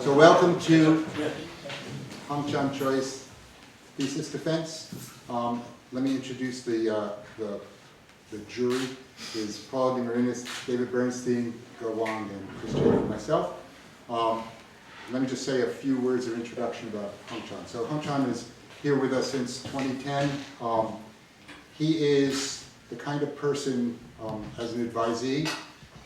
So welcome to Hongchan Choi's Thesis defense. Let me introduce the jury. Is Paul DeMarinis, David Bernstein, Go Wang, and Chris Choi, and myself. Let me just say a few words of introduction about Hongchan. So Hongchan is here with us since 2010. He is the kind of person, as an advisee,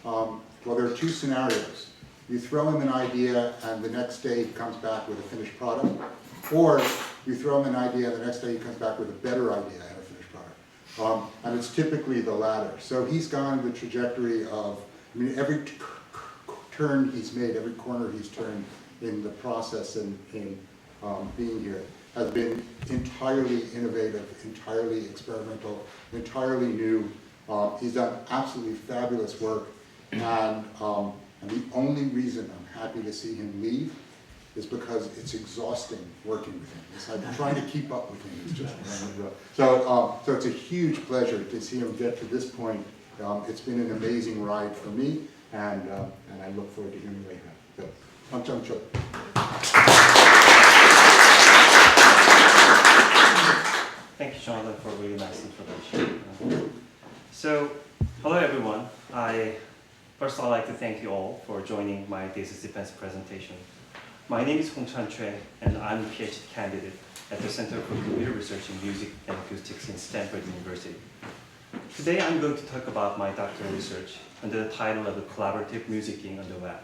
well, there are two scenarios. You throw him an idea and the next day he comes back with a finished product, or you throw him an idea and the next day he comes back with a better idea and a finished product. And it's typically the latter. So he's gone the trajectory of, I mean, every turn he's made, every corner he's turned in the process and in being here has been entirely innovative, entirely experimental, entirely new. He's done absolutely fabulous work, and the only reason I'm happy to see him leave is because it's exhausting working with him. It's like trying to keep up with him. It's just, so it's a huge pleasure to see him get to this point. It's been an amazing ride for me, and I look forward to hearing later. So, Hongchan Choi. Thank you, Jonathan, for a really nice introduction. So, hello everyone. First, I'd like to thank you all for joining my thesis defense presentation. My name is Hongchan Choi, and I'm a PhD candidate at the Center for Computer Research in Music and Acoustics in Stanford University. Today, I'm going to talk about my doctoral research under the title of Collaborative Musicking on the Web.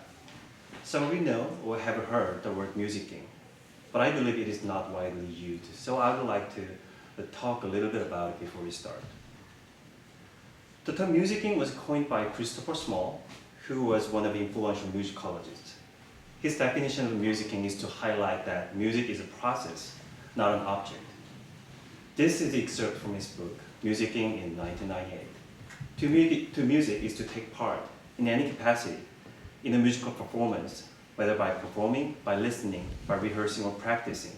Some of you know or have heard the word musicking, but I believe it is not widely used, so I would like to talk a little bit about it before we start. The term musicking was coined by Christopher Small, who was one of the influential musicologists. His definition of musicking is to highlight that music is a process, not an object. This is the excerpt from his book, Musicking in 1998. To music is to take part, in any capacity, in a musical performance, whether by performing, by listening, by rehearsing or practicing,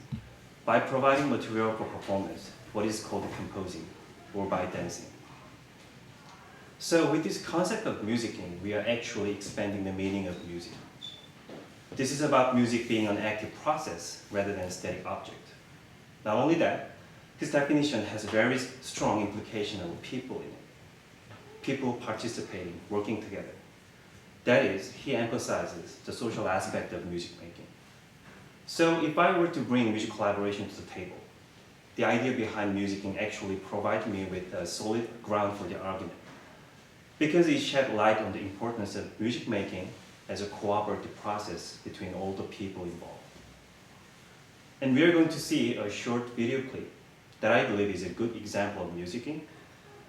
by providing material for performance, what is called composing, or by dancing. So with this concept of musicking, we are actually expanding the meaning of music. This is about music being an active process rather than a static object. Not only that, his definition has a very strong implication of people in it. People participating, working together. That is, he emphasizes the social aspect of music making. So if I were to bring music collaboration to the table, the idea behind musicking actually provides me with a solid ground for the argument, because it shed light on the importance of music making as a cooperative process between all the people involved. And we are going to see a short video clip that I believe is a good example of musicking,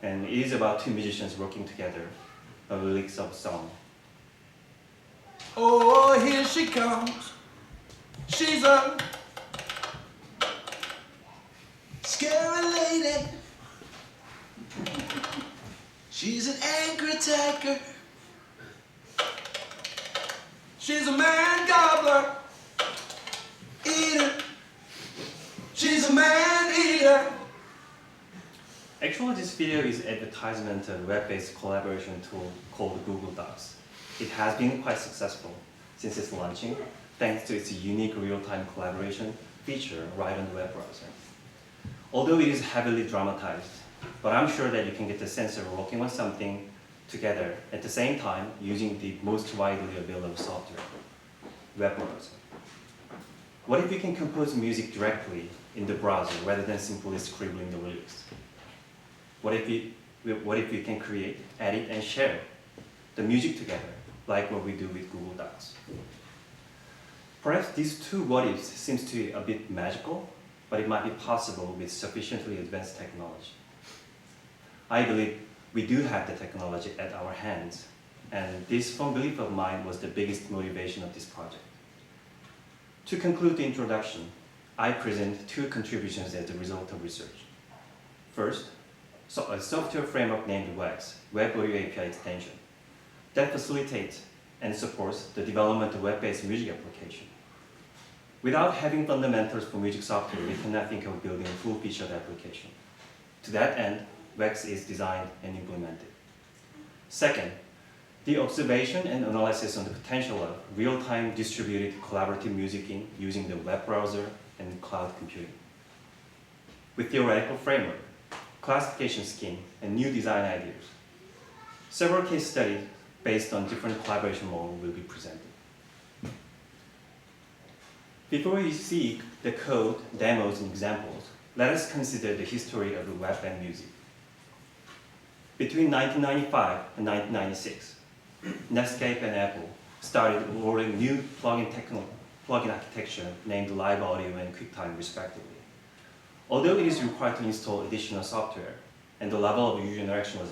and it is about two musicians working together, a lyrics of a song. Oh, here she comes. She's a scary lady. She's an angry taker. She's a man gobbler, eater. She's a man eater. Actually, this video is advertisement of a web-based collaboration tool called Google Docs. It has been quite successful since its launching, thanks to its unique real-time collaboration feature right on the web browser. Although it is heavily dramatized, but I'm sure that you can get the sense of working on something together at the same time using the most widely available software, web browser. What if we can compose music directly in the browser rather than simply scribbling the lyrics? What if we can create, edit, and share the music together, like what we do with Google Docs? Perhaps these two what-ifs seems to be a bit magical, but it might be possible with sufficiently advanced technology. I believe we do have the technology at our hands, and this firm belief of mine was the biggest motivation of this project. To conclude the introduction, I present two contributions as a result of research. First, a software framework named WAX, Web Audio API Extension, that facilitates and supports the development of web-based music application. Without having fundamentals for music software, we cannot think of building a full-featured application. To that end, WAX is designed and implemented. Second, The observation and analysis on the potential of real-time distributed collaborative musicking using the web browser and cloud computing. With theoretical framework, classification scheme, and new design ideas. Several case studies based on different collaboration models will be presented. Before we see the code, demos, and examples, let us consider the history of the web and music. Between 1995 and 1996, Netscape and Apple started rolling new plugin architecture named Live Audio and QuickTime respectively. Although it is required to install additional software, and the level of user interaction was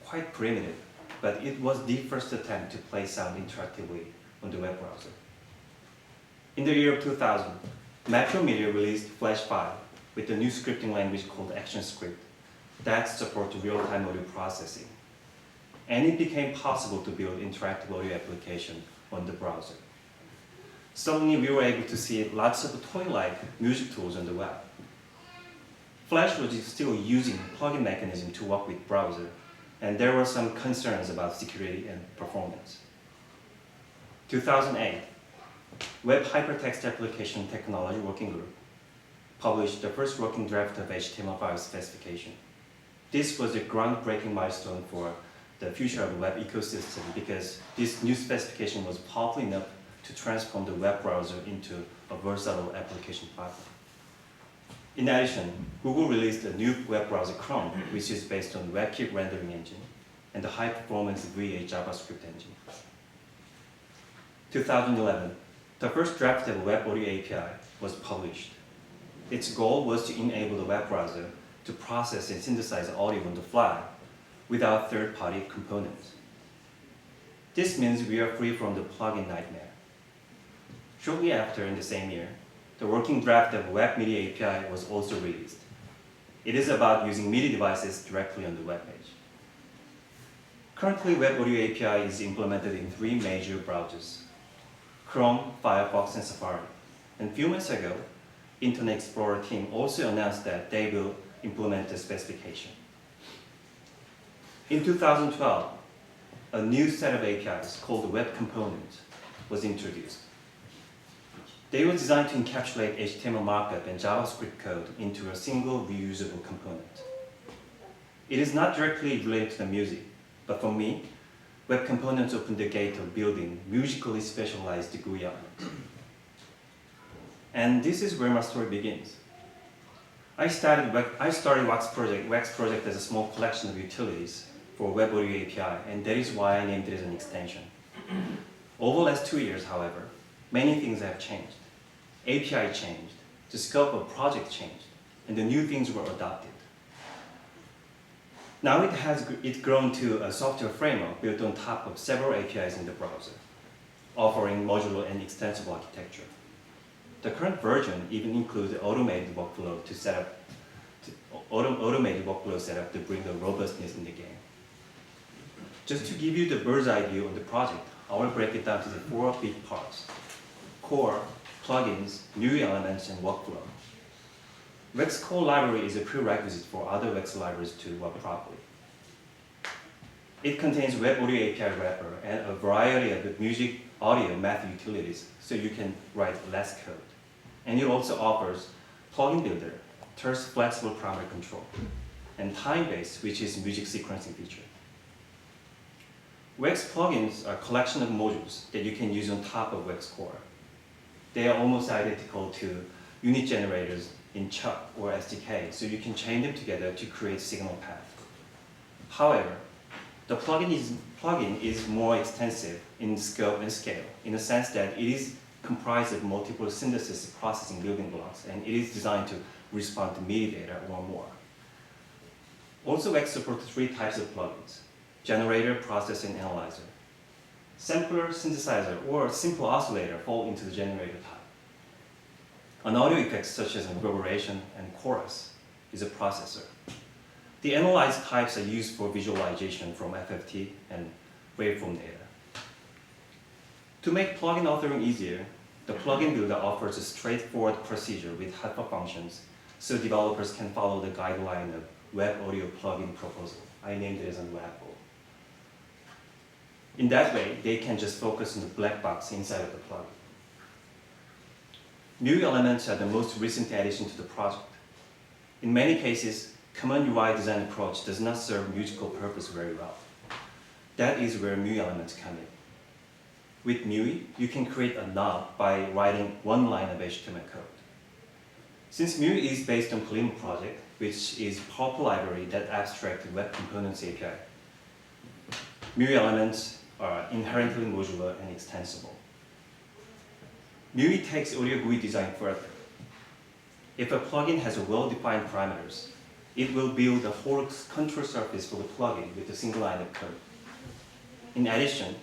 quite primitive, but it was the first attempt to play sound interactively on the web browser. In the year of 2000, Macromedia released Flash 5 with a new scripting language called ActionScript that supports real-time audio processing. And it became possible to build interactive audio application on the browser. Suddenly, we were able to see lots of toy-like music tools on the web. Flash was still using plugin mechanism to work with browser, and there were some concerns about security and performance. 2008, Web Hypertext Application Technology Working Group published the first working draft of HTML5 specification. This was a groundbreaking milestone for the future of the web ecosystem because this new specification was powerful enough to transform the web browser into a versatile application platform. In addition, Google released a new web browser Chrome, which is based on WebKit rendering engine and the high-performance V8 JavaScript engine. 2011, the first draft of Web Audio API was published. Its goal was to enable the web browser to process and synthesize audio on the fly without third-party components. This means we are free from the plugin nightmare. Shortly after, in the same year, the working draft of Web Media API was also released. It is about using MIDI devices directly on the web page. Currently, Web Audio API is implemented in 3 major browsers: Chrome, Firefox, and Safari. And a few months ago, Internet Explorer team also announced that they will implement the specification. In 2012, a new set of APIs called the Web Component was introduced. They were designed to encapsulate HTML markup and JavaScript code into a single reusable component. It is not directly related to the music, but for me, Web Components opened the gate of building musically specialized GUI elements. And this is where my story begins. I started Wax Project as a small collection of utilities for Web Audio API, and that is why I named it as an extension. Over the last 2 years, however, many things have changed. API changed, the scope of project changed, and the new things were adopted. Now it's grown to a software framework built on top of several APIs in the browser, offering modular and extensible architecture. The current version even includes automated workflow setup to bring the robustness in the game. Just to give you the bird's eye view on the project, I will break it down to the 4 big parts: core, plugins, new elements, and workflow. Wax core library is a prerequisite for other Wax libraries to work properly. It contains Web Audio API wrapper and a variety of music, audio, math utilities, so you can write less code. And it also offers plugin builder, thus flexible parameter control, and time-based, which is music sequencing feature. Wax plugins are a collection of modules that you can use on top of Wax core. They are almost identical to unit generators in Chuck or SDK, so you can chain them together to create signal path. However, the plugin is more extensive in scope and scale, in the sense that it is comprised of multiple synthesis processing building blocks, and it is designed to respond to MIDI data or more. Also, Wax supports 3 types of plugins: generator, processor, and analyzer. Sampler, synthesizer, or simple oscillator fall into the generator type. An audio effects such as reverberation and chorus is a processor. The analyzed types are used for visualization from FFT and waveform data. To make plugin authoring easier, the plugin builder offers a straightforward procedure with helper functions so developers can follow the guideline of Web Audio plugin proposal. I named it as a WAPO. In that way, they can just focus on the black box inside of the plugin. MIUI elements are the most recent addition to the project. In many cases, common UI design approach does not serve musical purpose very well. That is where MIUI elements come in. With MIUI, you can create a knob by writing one line of HTML code. Since MIUI is based on Polymer project, which is a powerful library that abstracts web components API, MIUI elements are inherently modular and extensible. MIUI takes audio GUI design further. If a plugin has well-defined parameters, it will build a whole control surface for the plugin with a single line of code. In addition,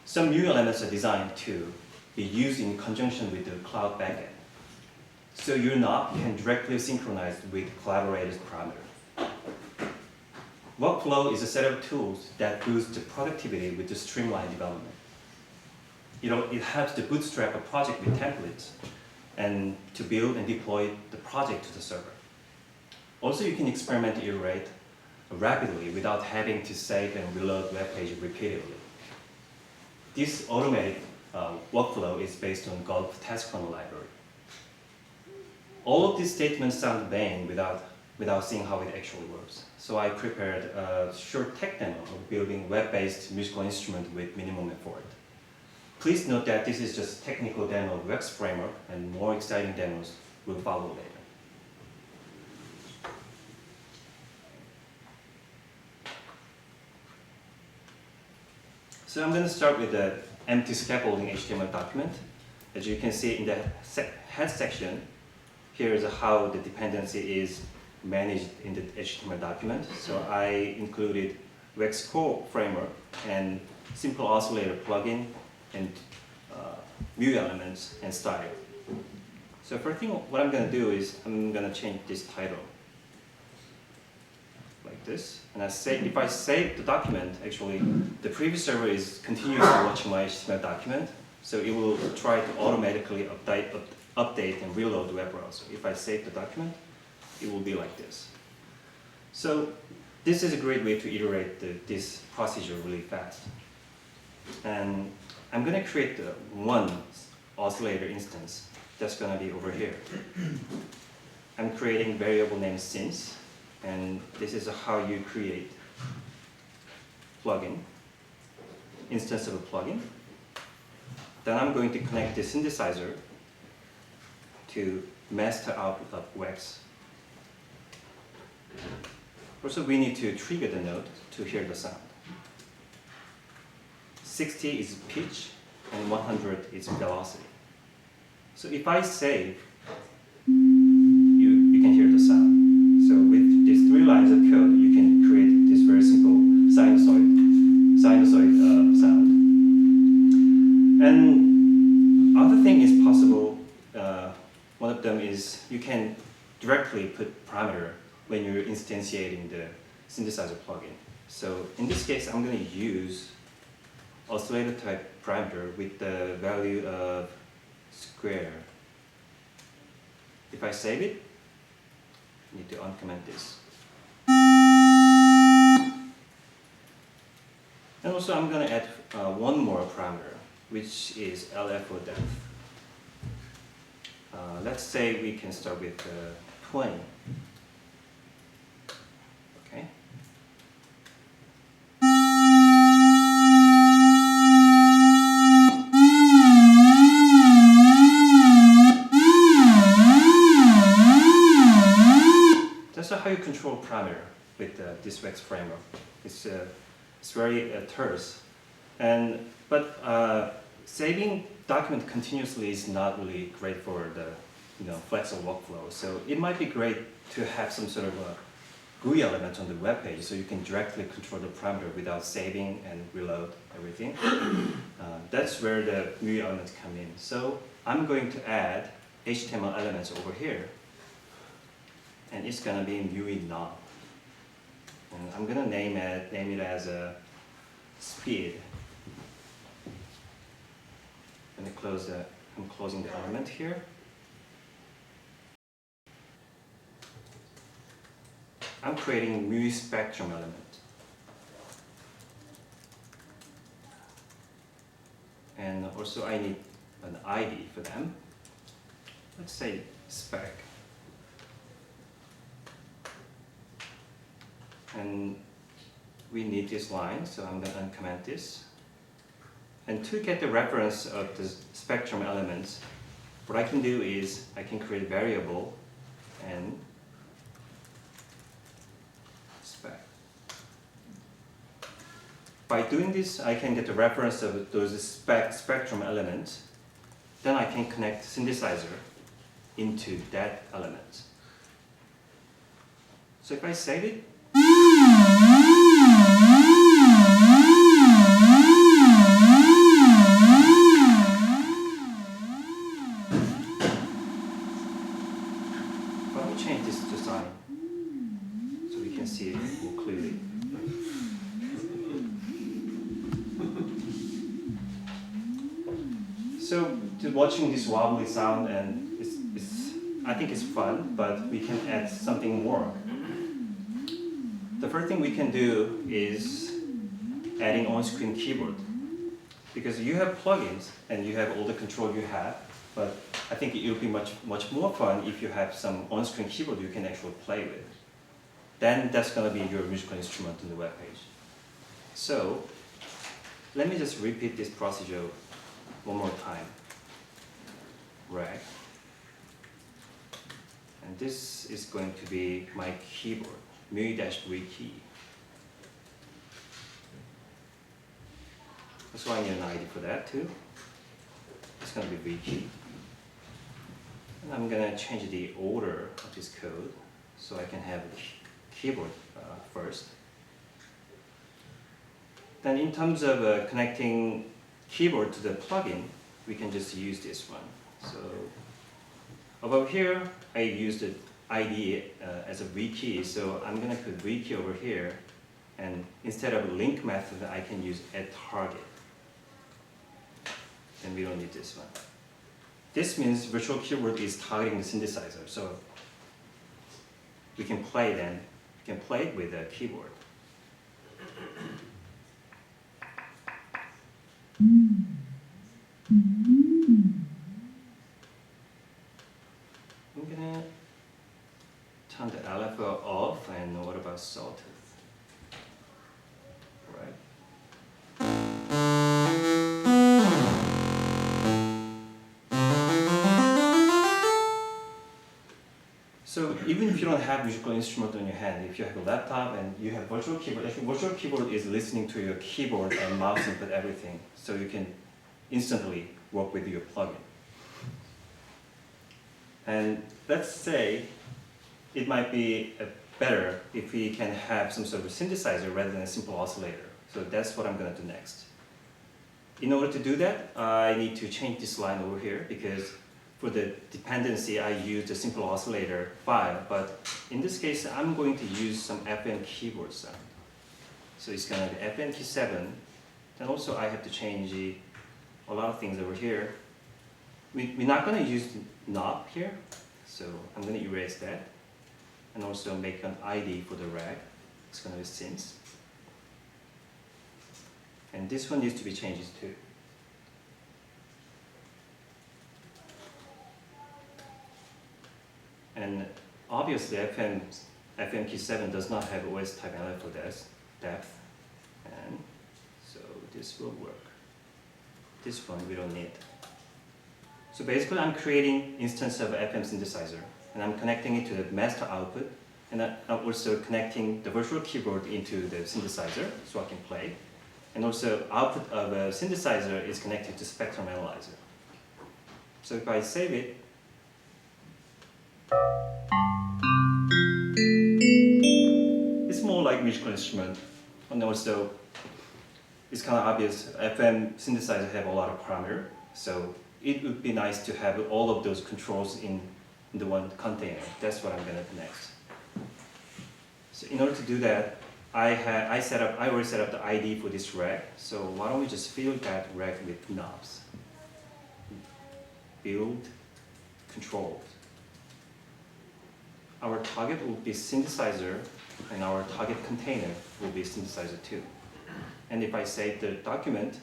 some MIUI elements are designed to be used in conjunction with the cloud backend, so your knob can directly synchronize with collaborators' parameters. Workflow is a set of tools that boost the productivity with the streamlined development. It helps to bootstrap a project with templates and to build and deploy the project to the server. Also, you can experiment and iterate rapidly without having to save and reload web pages repeatedly. This automated workflow is based on Gulf Task Runner library. All of these statements sound vain without seeing how it actually works. So I prepared a short tech demo of building web-based musical instrument with minimum effort. Please note that this is just a technical demo of Web's framework, and more exciting demos will follow later. So I'm going to start with the empty scaffolding HTML document. As you can see in the head section, here is how the dependency is managed in the HTML document. So I included Web's core framework and simple oscillator plugin and MIUI elements and style. So first thing, what I'm going to do is I'm going to change this title like this. And if I save the document, actually, the previous server is continuously watching my HTML document, so it will try to automatically update and reload the web browser. If I save the document, it will be like this. So this is a great way to iterate this procedure really fast. And I'm going to create one oscillator instance that's going to be over here. I'm creating variable named since, and this is how you create plugin, instance of a plugin. Then I'm going to connect the synthesizer to master output of Wax. Also, we need to trigger the node to hear the sound. 60 is pitch and 100 is velocity. So if I save, you can hear the sound. So with these 3 lines of code, you can create this very simple sinusoid sound. And other thing is possible. One of them is you can directly put parameter when you're instantiating the synthesizer plugin. So in this case, I'm going to use oscillator type parameter with the value of square. If I save it, I need to uncomment this. And also I'm going to add one more parameter, which is LFO depth. Let's say we can start with 20. Okay. That's how you control parameter with this Wax framework. It's very terse, but saving document continuously is not really great for the flexible workflow. So it might be great to have some sort of a GUI element on the web page, so you can directly control the parameter without saving and reload everything. That's where the MIUI elements come in. So I'm going to add HTML elements over here, and it's going to be MIUI knob. And I'm going to name it as a speed. I'm closing the element here. I'm creating MIUI spectrum element. also I need an ID for them. Let's say spec. And we need this line, so I'm going to uncomment this. And to get the reference of the spectrum elements, what I can do is I can create a variable and spec. By doing this, I can get the reference of those spectrum elements. Then I can connect synthesizer into that element. So if I save it, let me change this to sign so we can see it more clearly. So watching this wobbly sound, and I think it's fun, but we can add something more. The first thing we can do is adding on-screen keyboard, because you have plugins and you have all the control you have, but I think it will be much more fun if you have some on-screen keyboard you can actually play with. Then that's going to be your musical instrument on the web page. So let me just repeat this procedure one more time. Rag. And this is going to be my keyboard, MUI-V key. So I need an ID for that too. It's going to be V key. And I'm going to change the order of this code so I can have the keyboard first. Then in terms of connecting keyboard to the plugin, we can just use this one. So over here, I used the ID as a V key, so I'm going to put V key over here, and instead of link method, I can use add target. And we don't need this one. This means virtual keyboard is targeting the synthesizer, so we can play then. We can play it with a keyboard. I'm gonna turn the LFO off, and what about sawtooth? Right. So even if you don't have musical instrument on your hand, if you have a laptop and you have virtual keyboard, actually virtual keyboard is listening to your keyboard and mouse input, everything, so you can instantly work with your plugin. And let's say it might be better if we can have some sort of synthesizer rather than a simple oscillator. So that's what I'm going to do next. In order to do that, I need to change this line over here, because for the dependency, I used a simple oscillator file, but in this case, I'm going to use some FM keyboard sound. So it's going to be FM key 7. Then also I have to change a lot of things over here. We're not going to use the knob here, so I'm going to erase that. And also make an ID for the rag. It's going to be synth. And this one needs to be changed too. And obviously FM key 7 does not have OS type LFO depth. And so this will work. This one we don't need. So basically I'm creating instance of FM synthesizer, and I'm connecting it to the master output, and I'm also connecting the virtual keyboard into the synthesizer so I can play. And also output of a synthesizer is connected to spectrum analyzer. So if I save it, it's more like musical instrument, and also it's kind of obvious. FM synthesizer have a lot of parameter, so it would be nice to have all of those controls in the one container. That's what I'm going to do next. So in order to do that, I already set up the ID for this rag. So why don't we just fill that rag with knobs? Build controls. Our target will be synthesizer, and our target container will be synthesizer too. And if I save the document,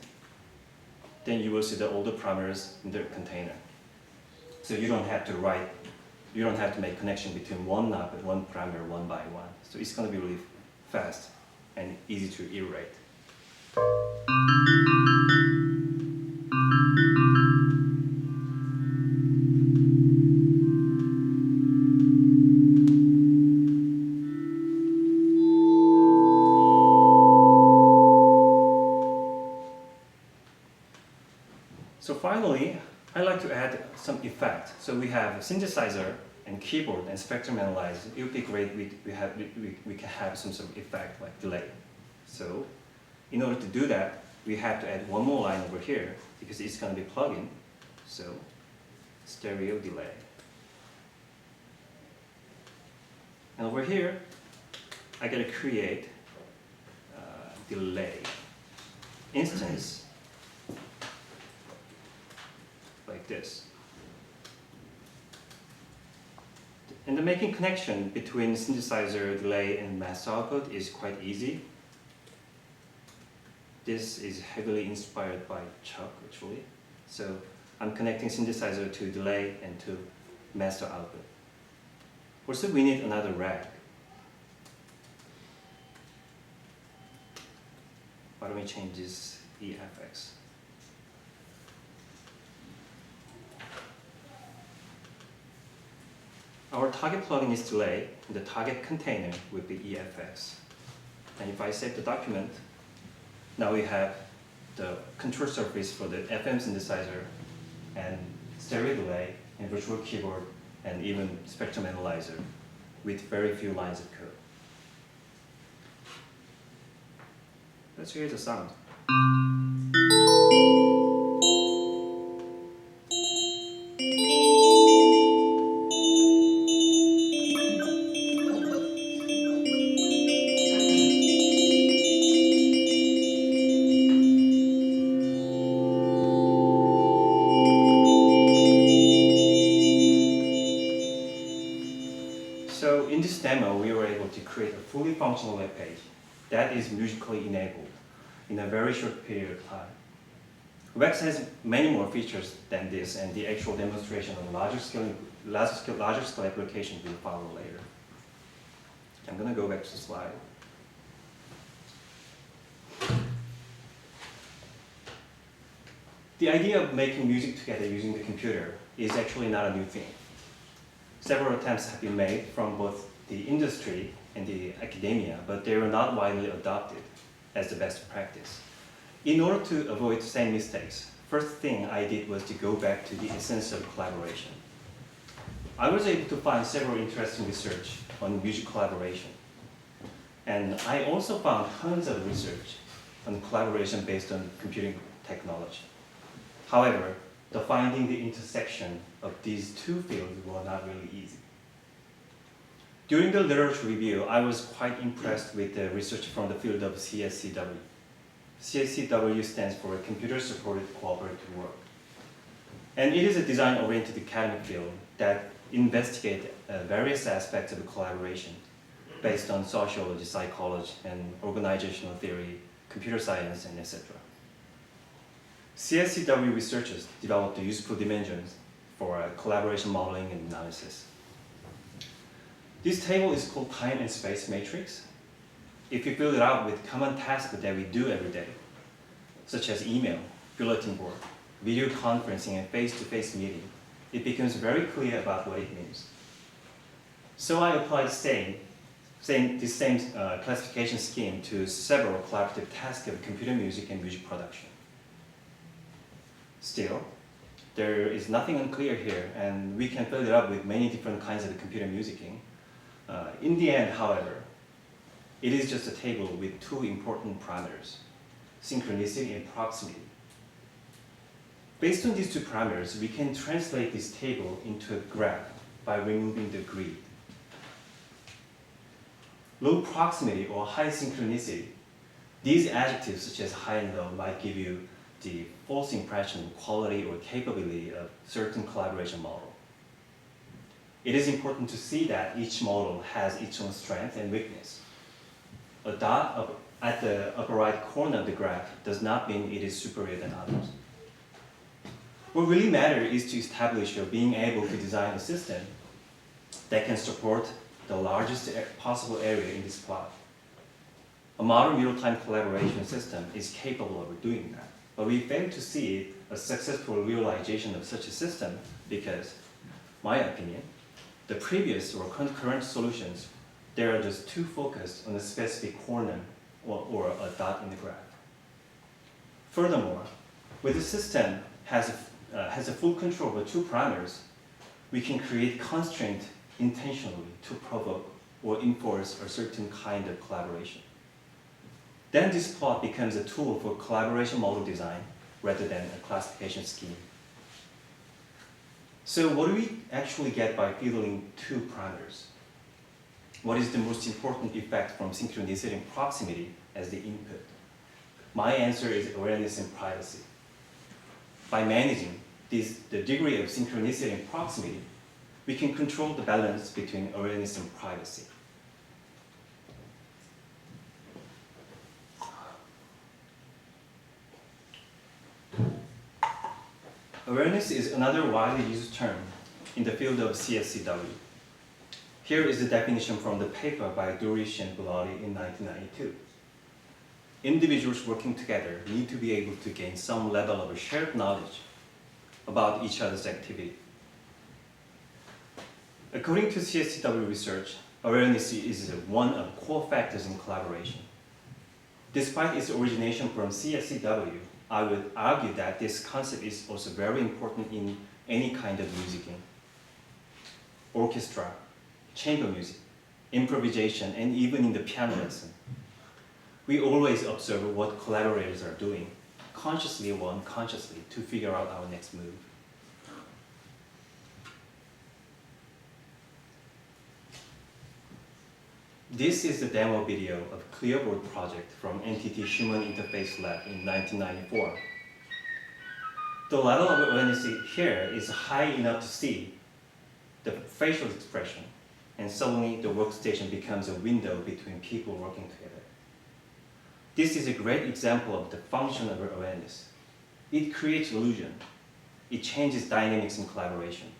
then you will see the older parameters in the container. So you don't have to write, you don't have to make connection between one knob and one parameter one by one. So it's going to be really fast and easy to iterate. So finally, I like to add some effect. So we have a synthesizer and keyboard and spectrum analyzer. It would be great we can have some sort of effect like delay. So in order to do that, we have to add one more line over here because it's going to be plug-in. So stereo delay. And over here, I got to create delay instance like this. And the making connection between synthesizer, delay, and master output is quite easy. This is heavily inspired by Chuck, actually. So I'm connecting synthesizer to delay and to master output. Also, we need another rag. Why don't we change this EFX? Our target plugin is delay, and the target container would be EFX. And if I save the document, now we have the control surface for the FM synthesizer, and stereo delay, and virtual keyboard, and even spectrum analyzer, with very few lines of code. Let's hear the sound. So in this demo, we were able to create a fully functional web page that is musically enabled in a very short period of time. Wex has many more features than this, and the actual demonstration on larger scale applications will follow later. I'm going to go back to the slide. The idea of making music together using the computer is actually not a new thing. Several attempts have been made from both the industry and the academia, but they were not widely adopted as the best practice. In order to avoid the same mistakes, first thing I did was to go back to the essence of collaboration. I was able to find several interesting research on music collaboration. And I also found tons of research on collaboration based on computing technology. However, finding the intersection of these two fields was not really easy. During the literature review, I was quite impressed with the research from the field of CSCW. CSCW stands for Computer-Supported Cooperative Work. And it is a design-oriented academic field that investigates various aspects of collaboration based on sociology, psychology, and organizational theory, computer science, and etc. CSCW researchers developed useful dimensions for collaboration modeling and analysis. This table is called time and space matrix. If you fill it out with common tasks that we do every day, such as email, bulletin board, video conferencing, and face-to-face meeting, it becomes very clear about what it means. So I applied this same classification scheme to several collaborative tasks of computer music and music production. Still, there is nothing unclear here, and we can fill it up with many different kinds of computer musicking. In the end, however, it is just a table with two important parameters, synchronicity and proximity. Based on these two parameters, we can translate this table into a graph by removing the grid. Low proximity or high synchronicity, these adjectives such as high and low might give you the false impression of quality or capability of certain collaboration model. It is important to see that each model has its own strength and weakness. A dot at the upper right corner of the graph does not mean it is superior than others. What really matters is to establish being able to design a system that can support the largest possible area in this plot. A modern real-time collaboration system is capable of doing that, but we fail to see a successful realization of such a system because, my opinion, the previous or current solutions, they are just too focused on a specific corner or a dot in the graph. Furthermore, with the system has a full control over two parameters, we can create constraint intentionally to provoke or enforce a certain kind of collaboration. Then this plot becomes a tool for collaboration model design rather than a classification scheme. So what do we actually get by fiddling two parameters? What is the most important effect from synchronicity and proximity as the input? My answer is awareness and privacy. By managing the degree of synchronicity and proximity, we can control the balance between awareness and privacy. Awareness is another widely used term in the field of CSCW. Here is the definition from the paper by Durish and Gulati in 1992. Individuals working together need to be able to gain some level of shared knowledge about each other's activity. According to CSCW research, awareness is one of core factors in collaboration. Despite its origination from CSCW, I would argue that this concept is also very important in any kind of musicking. Orchestra, chamber music, improvisation, and even in the piano lesson. We always observe what collaborators are doing, consciously or unconsciously, to figure out our next move. This is the demo video of Clearboard project from NTT Human Interface Lab in 1994. The level of awareness here is high enough to see the facial expression, and suddenly the workstation becomes a window between people working together. This is a great example of the function of awareness. It creates illusion. It changes dynamics in collaboration.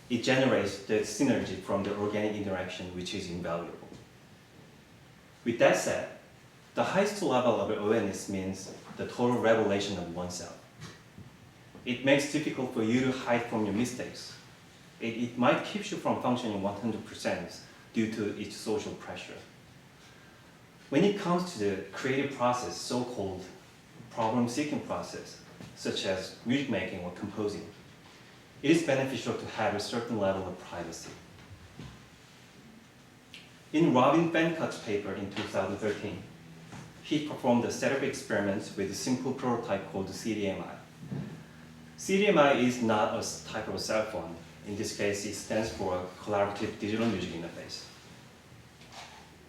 It generates the synergy from the organic interaction, which is invaluable. With that said, the highest level of awareness means the total revelation of oneself. It makes it difficult for you to hide from your mistakes. It might keep you from functioning 100% due to its social pressure. When it comes to the creative process, so-called problem-seeking process, such as music making or composing, it is beneficial to have a certain level of privacy. In Robin Fencott's paper in 2013, he performed a set of experiments with a simple prototype called CDMI. CDMI is not a type of cell phone. In this case, it stands for Collaborative Digital Music Interface.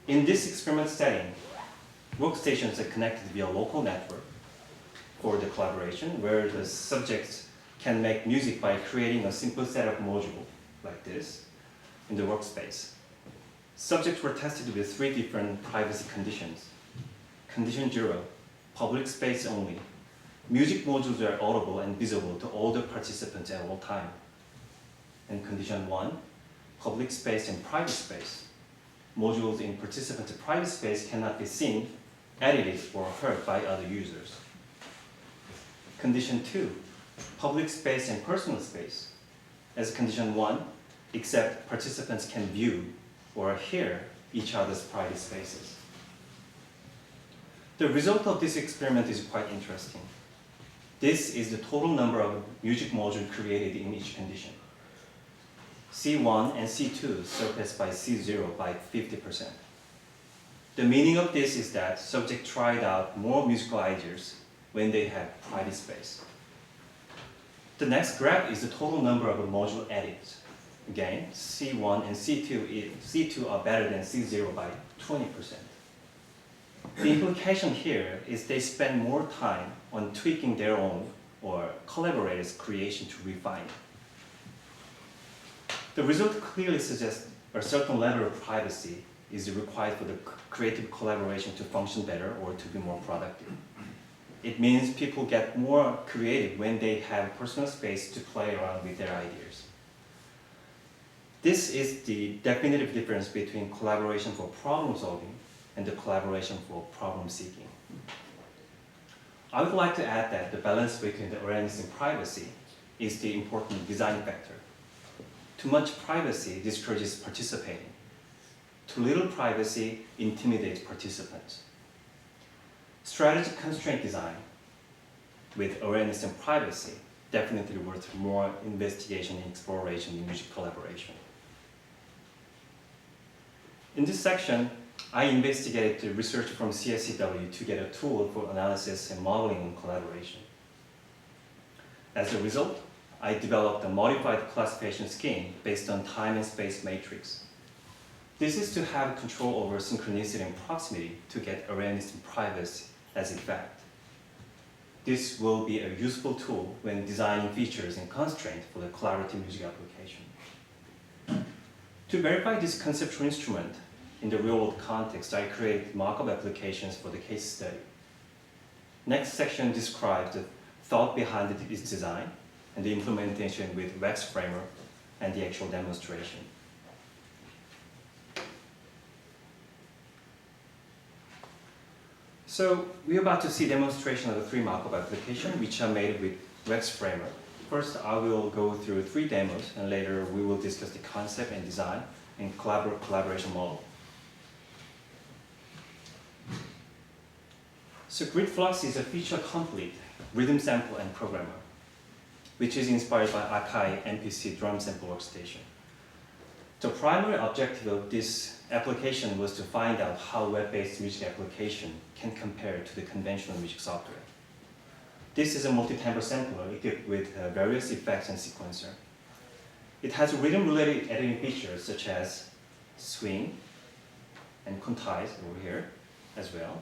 In this experiment setting, workstations are connected via local network for the collaboration, where the subjects can make music by creating a simple set of modules like this in the workspace. Subjects were tested with 3 different privacy conditions. Condition 0, public space only. Music modules are audible and visible to all the participants at all time. And condition 1, public space and private space. Modules in participants' private space cannot be seen, edited, or heard by other users. Condition 2, public space and personal space. As condition 1, except participants can view or hear each other's private spaces. The result of this experiment is quite interesting. This is the total number of music modules created in each condition. C1 and C2 surpassed by C0 by 50%. The meaning of this is that subjects tried out more musical ideas when they had private space. The next graph is the total number of module edits. Again, C1 and C2 are better than C0 by 20%. The implication here is they spend more time on tweaking their own or collaborators' creation to refine it. The result clearly suggests a certain level of privacy is required for the creative collaboration to function better or to be more productive. It means people get more creative when they have personal space to play around with their ideas. This is the definitive difference between collaboration for problem solving and the collaboration for problem seeking. I would like to add that the balance between the awareness and privacy is the important design factor. Too much privacy discourages participating. Too little privacy intimidates participants. Strategic constraint design with awareness and privacy definitely worth more investigation and exploration in music collaboration. In this section, I investigated the research from CSCW to get a tool for analysis and modeling in collaboration. As a result, I developed a modified classification scheme based on time and space matrix. This is to have control over synchronicity and proximity to get awareness and privacy as a fact. This will be a useful tool when designing features and constraints for the collaborative music application. To verify this conceptual instrument in the real-world context, I created mock-up applications for the case study. Next section describes the thought behind its design and the implementation with Wax framework and the actual demonstration. So we're about to see demonstration of the 3 mock-up applications which are made with Wax framework. First, I will go through 3 demos, and later we will discuss the concept and design and collaboration model. So Grid Flux is a feature-complete rhythm sample and programmer, which is inspired by Akai MPC drum sample workstation. The primary objective of this application was to find out how web-based music application can compare to the conventional music software. This is a multi-timbre sampler equipped with various effects and sequencer. It has rhythm-related editing features such as swing and quantize over here as well.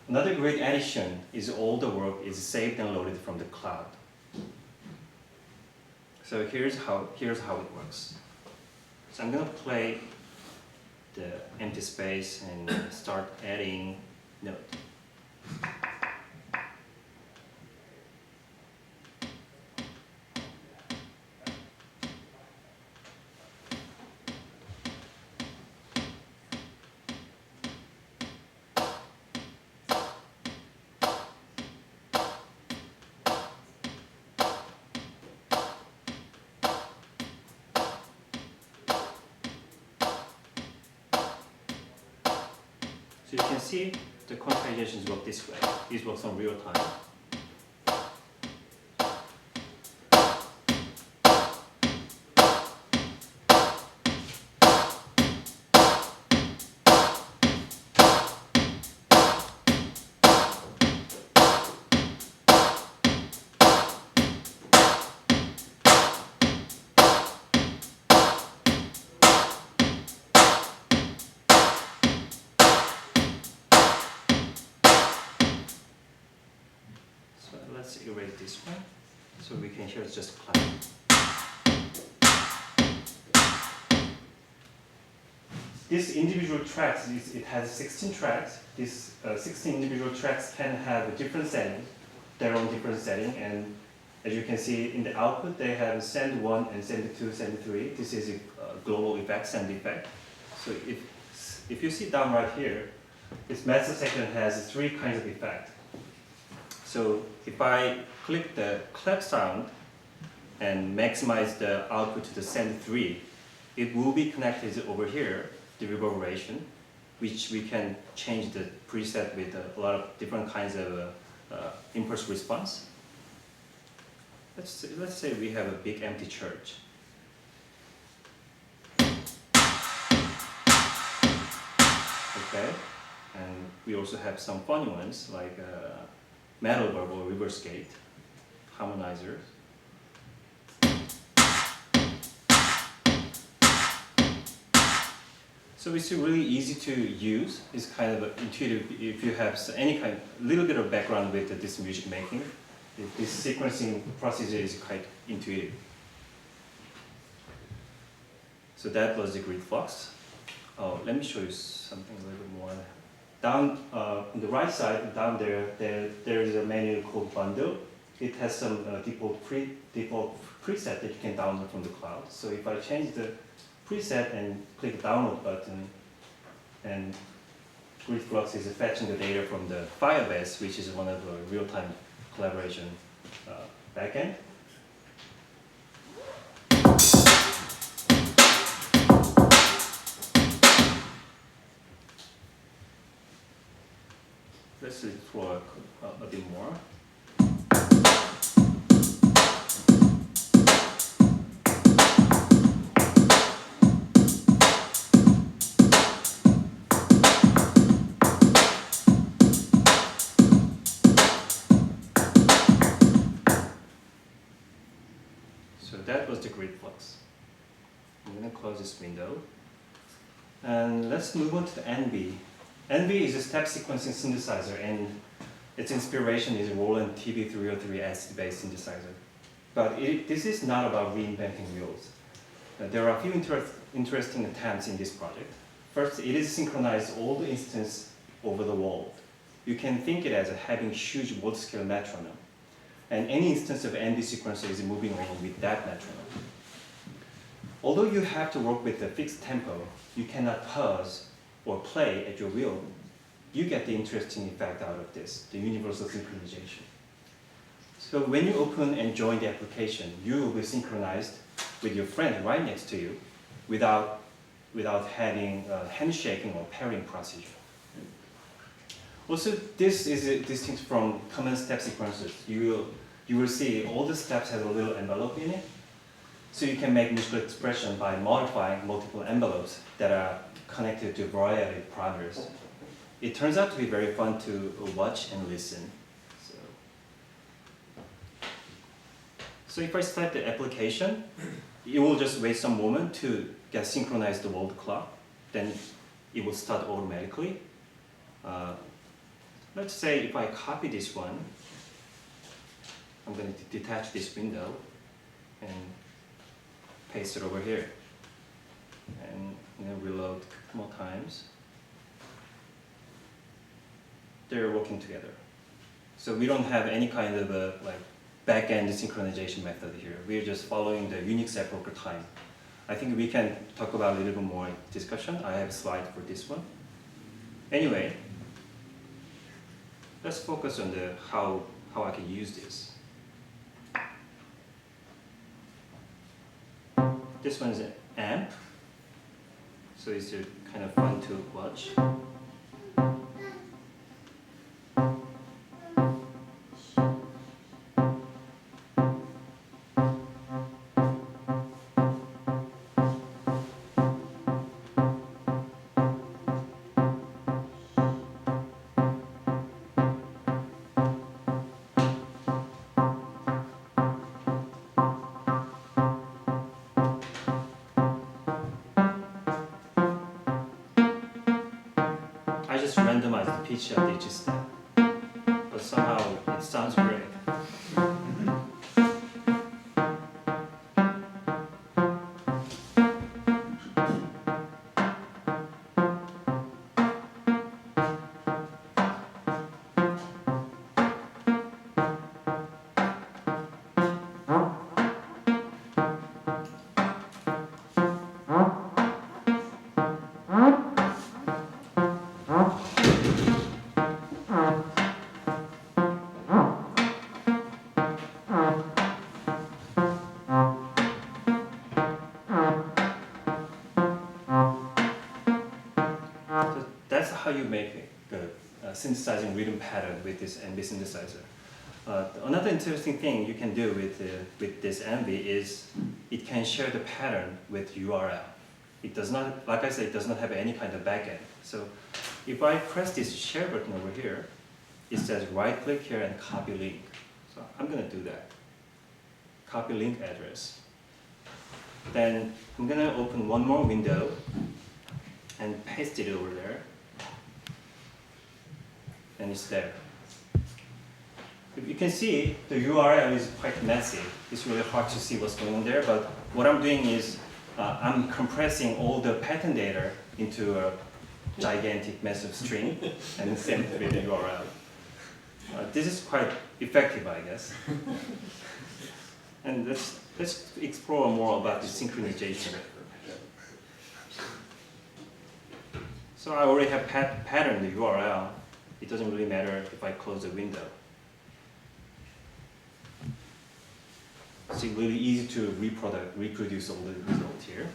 Another great addition is all the work is saved and loaded from the cloud. So here's how it works. So I'm going to play the empty space and start adding note. So you can see the quantizations work this way. These works on real time. Let's erase this one, so we can hear it's just clap. This individual tracks, it has 16 tracks. These 16 individual tracks can have a different setting, their own different setting, and as you can see in the output, they have send 1 and send 2, send 3. This is a global effect, send effect. So if you see down right here, this master section has 3 kinds of effect. So if I click the clap sound and maximize the output to the send 3, it will be connected over here, the reverberation, which we can change the preset with a lot of different kinds of impulse response. Let's say we have a big empty church. Okay, and we also have some funny ones like metal verb or reverse gate, harmonizers. So it's really easy to use. It's kind of intuitive if you have any kind, little bit of background with this music making. This sequencing procedure is quite intuitive. So that was the Grid Flux. Oh, let me show you something a little bit more down on the right side, down there is a menu called Bundle. It has some default preset that you can download from the cloud. So if I change the preset and click the download button, and GridFlux is fetching the data from the Firebase, which is one of the real-time collaboration backend. Let's explore a bit more. So that was the GridFlux. I'm going to close this window. And let's move on to the NB. NB is a step sequencing synthesizer, and its inspiration is Roland TB303 acid-based synthesizer. But this is not about reinventing wheels. There are a few interesting attempts in this project. First, it is synchronized all the instances over the world. You can think it as having huge world-scale metronome. And any instance of NB sequencer is moving along with that metronome. Although you have to work with a fixed tempo, you cannot pause or play at your will. You get the interesting effect out of this, the universal synchronization. So when you open and join the application, you will be synchronized with your friend right next to you without having handshaking or pairing procedure. Also, this is distinct from common step sequencers. You will see all the steps have a little envelope in it. So you can make musical expression by modifying multiple envelopes that are connected to a variety of parameters. It turns out to be very fun to watch and listen. So if I start the application, it will just wait some moment to get synchronized the world clock. Then it will start automatically. Let's say if I copy this one, I'm going to detach this window and paste it over here. And reload a couple more times. They're working together. So we don't have any kind of a back-end synchronization method here. We're just following the Unix epoch time. I think we can talk about a little bit more discussion. I have a slide for this one. Anyway, let's focus on how I can use this. This one is an amp, so it's kind of fun to watch. I just randomized the pitch of each step, but somehow it sounds great. That's how you make a synthesizing rhythm pattern with this NB synthesizer. Another interesting thing you can do with this NB is it can share the pattern with URL. It does not, like I said, it does not have any kind of backend. So if I press this share button over here, it says right click here and copy link. So I'm going to do that. Copy link address. Then I'm going to open one more window and paste it over there. And it's there. You can see the URL is quite messy. It's really hard to see what's going on there, but what I'm doing is I'm compressing all the pattern data into gigantic massive string and send it with the URL. This is quite effective, I guess. And let's explore more about the synchronization. So I already have patterned the URL. It doesn't really matter if I close the window. It's really easy to reproduce all the results here.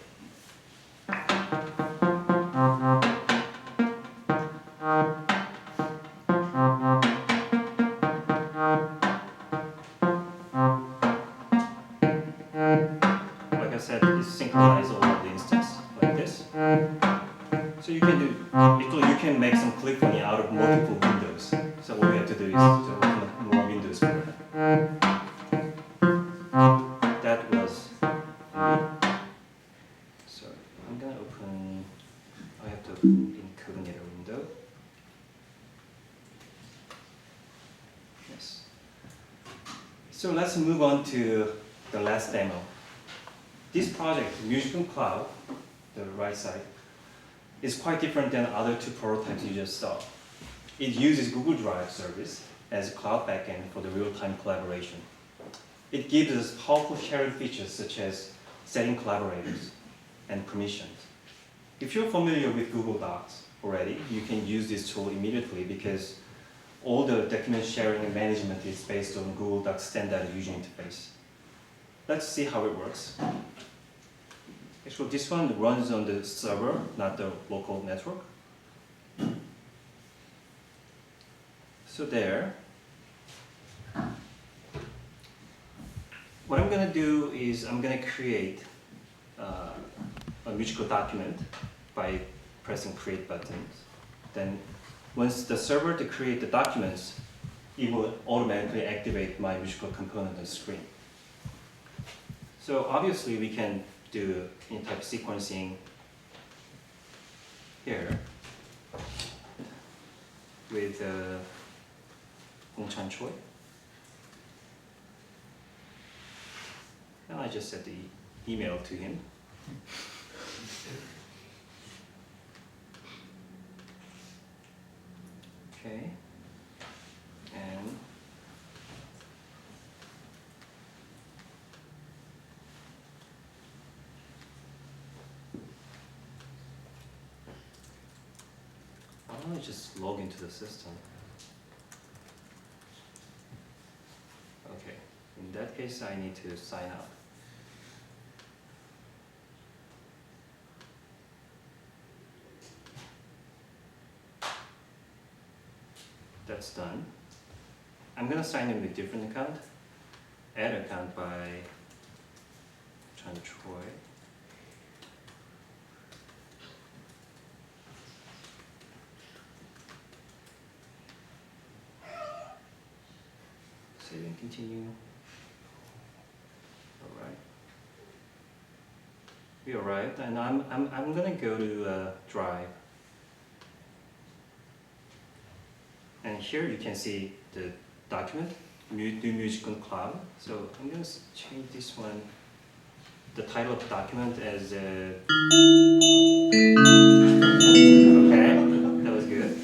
Like I said, it's synchronized all of the instance like this. So you can do, actually you can make some polyphony out of multiple windows. So what we have to do is to open more windows for that. That was so I'm gonna open, I have to open incognito window. Yes. So let's move on to the last demo. This project, Musicking Cloud, the right side, is quite different than other two prototypes you just saw. It uses Google Drive service as a cloud backend for the real-time collaboration. It gives us powerful sharing features such as setting collaborators and permissions. If you're familiar with Google Docs already, you can use this tool immediately because all the document sharing and management is based on Google Docs standard user interface. Let's see how it works. Actually, this one runs on the server, not the local network. So there. What I'm going to do is I'm going to create a musical document by pressing create buttons. Then once the server to create the documents, it will automatically activate my musical component on the screen. So obviously we can do in-type sequencing here with Hongchan Choi. And I just set the email to him. Okay. And why don't I just log into the system? Okay. In that case, I need to sign up. That's done. I'm going to sign in with a different account. Add account by Choi. Save and continue. All right. We arrived, and I'm going to go to Drive. And here you can see the document, do Musicking Cloud. So I'm going to change this one, the title of the document as okay, that was good.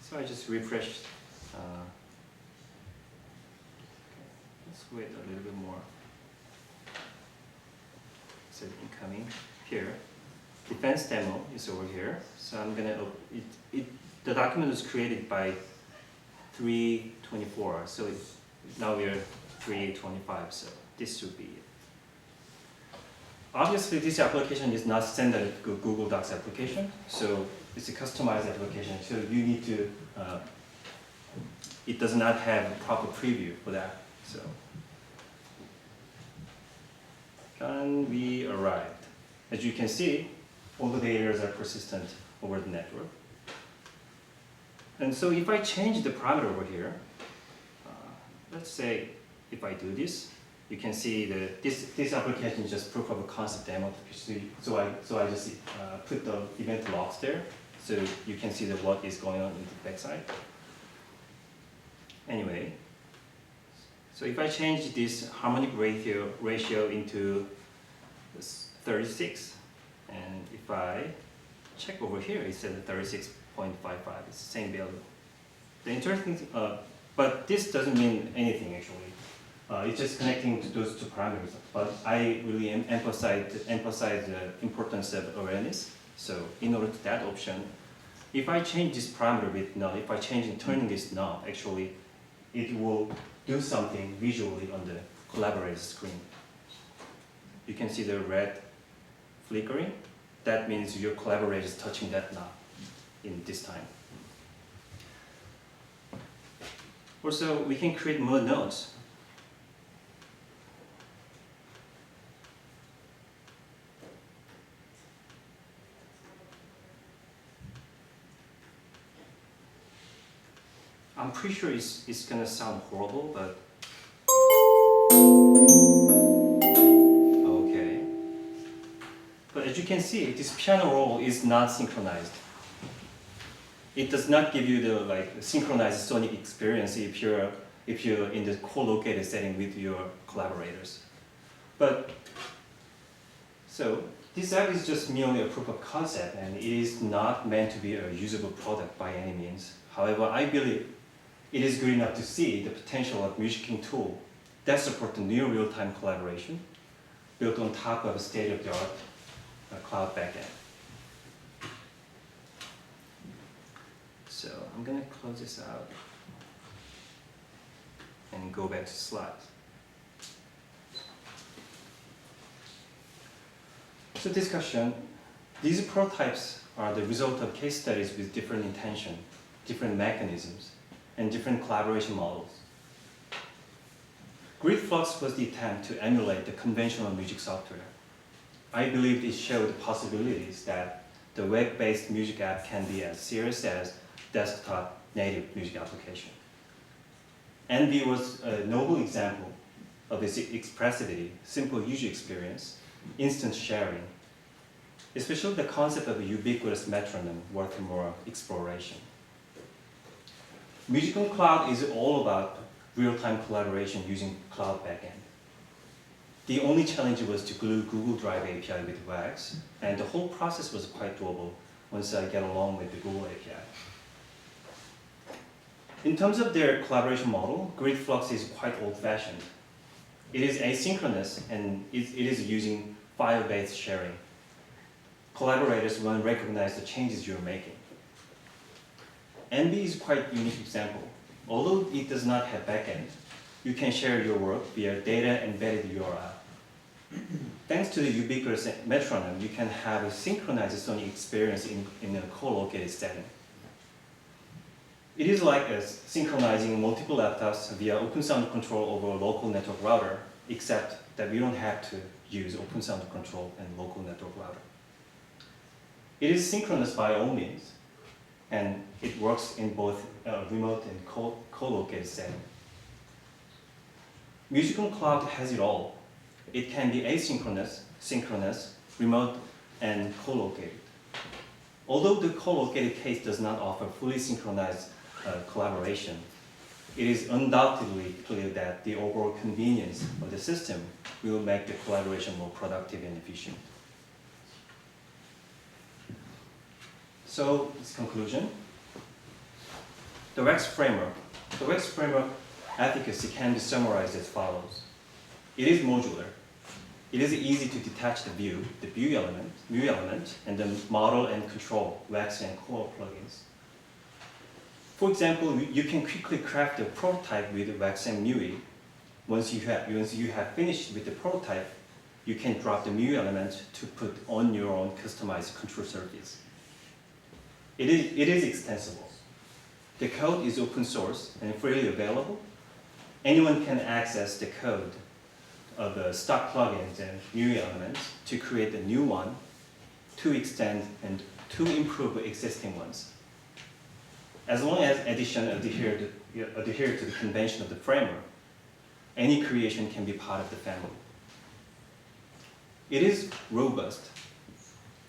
So I just refreshed. Let's wait a little bit more. So incoming here. Defense demo is over here. So I'm gonna the document was created by 324. So now we're 325. So this should be it. Obviously, this application is not standard Google Docs application. So it's a customized application. So you need to. It does not have a proper preview for that. So. And we arrived. As you can see, all the data are persistent over the network. And so if I change the parameter over here, let's say if I do this, you can see that this application is just proof of a concept demo. So I just put the event logs there, so you can see what is going on in the backside. Anyway, so if I change this harmonic ratio into 36. And if I check over here, it says 36.55. It's the same value. The interesting thing, but this doesn't mean anything actually. It's just connecting to those two parameters. But I really emphasize the importance of awareness. So in order to that option, if I change this parameter with null, if I change in turning this null, actually, it will do something visually on the collaborator screen. You can see the red flickering. That means your collaborator is touching that knob in this time. Also, we can create more nodes. I'm pretty sure it's gonna sound horrible, but okay. But as you can see, this piano roll is not synchronized. It does not give you the synchronized sonic experience if you're in the co-located setting with your collaborators. But so this app is just merely a proof of concept, and it is not meant to be a usable product by any means. However, I believe it is good enough to see the potential of Musicking tool that supports near real-time collaboration built on top of a state-of-the-art cloud backend. So I'm going to close this out and go back to slides. So discussion, these prototypes are the result of case studies with different intention, different mechanisms, and different collaboration models. GridFlux was the attempt to emulate the conventional music software. I believe it showed possibilities that the web-based music app can be as serious as desktop native music application. NV was a noble example of its expressivity, simple user experience, instant sharing, especially the concept of a ubiquitous metronome worth more exploration. Musicking Cloud is all about real-time collaboration using cloud backend. The only challenge was to glue Google Drive API with WAX, and the whole process was quite doable once I get along with the Google API. In terms of their collaboration model, GridFlux is quite old-fashioned. It is asynchronous, and it is using file-based sharing. Collaborators won't recognize the changes you're making. NB is quite a unique example. Although it does not have backend, you can share your work via data-embedded URL. Thanks to the ubiquitous metronome, you can have a synchronized sonic experience in a co-located setting. It is like synchronizing multiple laptops via open sound control over a local network router, except that we don't have to use open sound control and local network router. It is synchronous by all means, and it works in both remote and co-located setting. Musicking Cloud has it all. It can be asynchronous, synchronous, remote, and co-located. Although the co-located case does not offer fully synchronized collaboration, it is undoubtedly clear that the overall convenience of the system will make the collaboration more productive and efficient. So, its conclusion. The WAX framework. The WAX framework efficacy can be summarized as follows. It is modular. It is easy to detach the view element, and the model and control WAX and core plugins. For example, you can quickly craft a prototype with WAX and MUI. Once you have finished with the prototype, you can drop the MUI element to put on your own customized control surface. It is extensible. The code is open source and freely available. Anyone can access the code of the stock plugins and MUI elements to create a new one, to extend and to improve existing ones. As long as addition adhere to the convention of the framework, any creation can be part of the family. It is robust.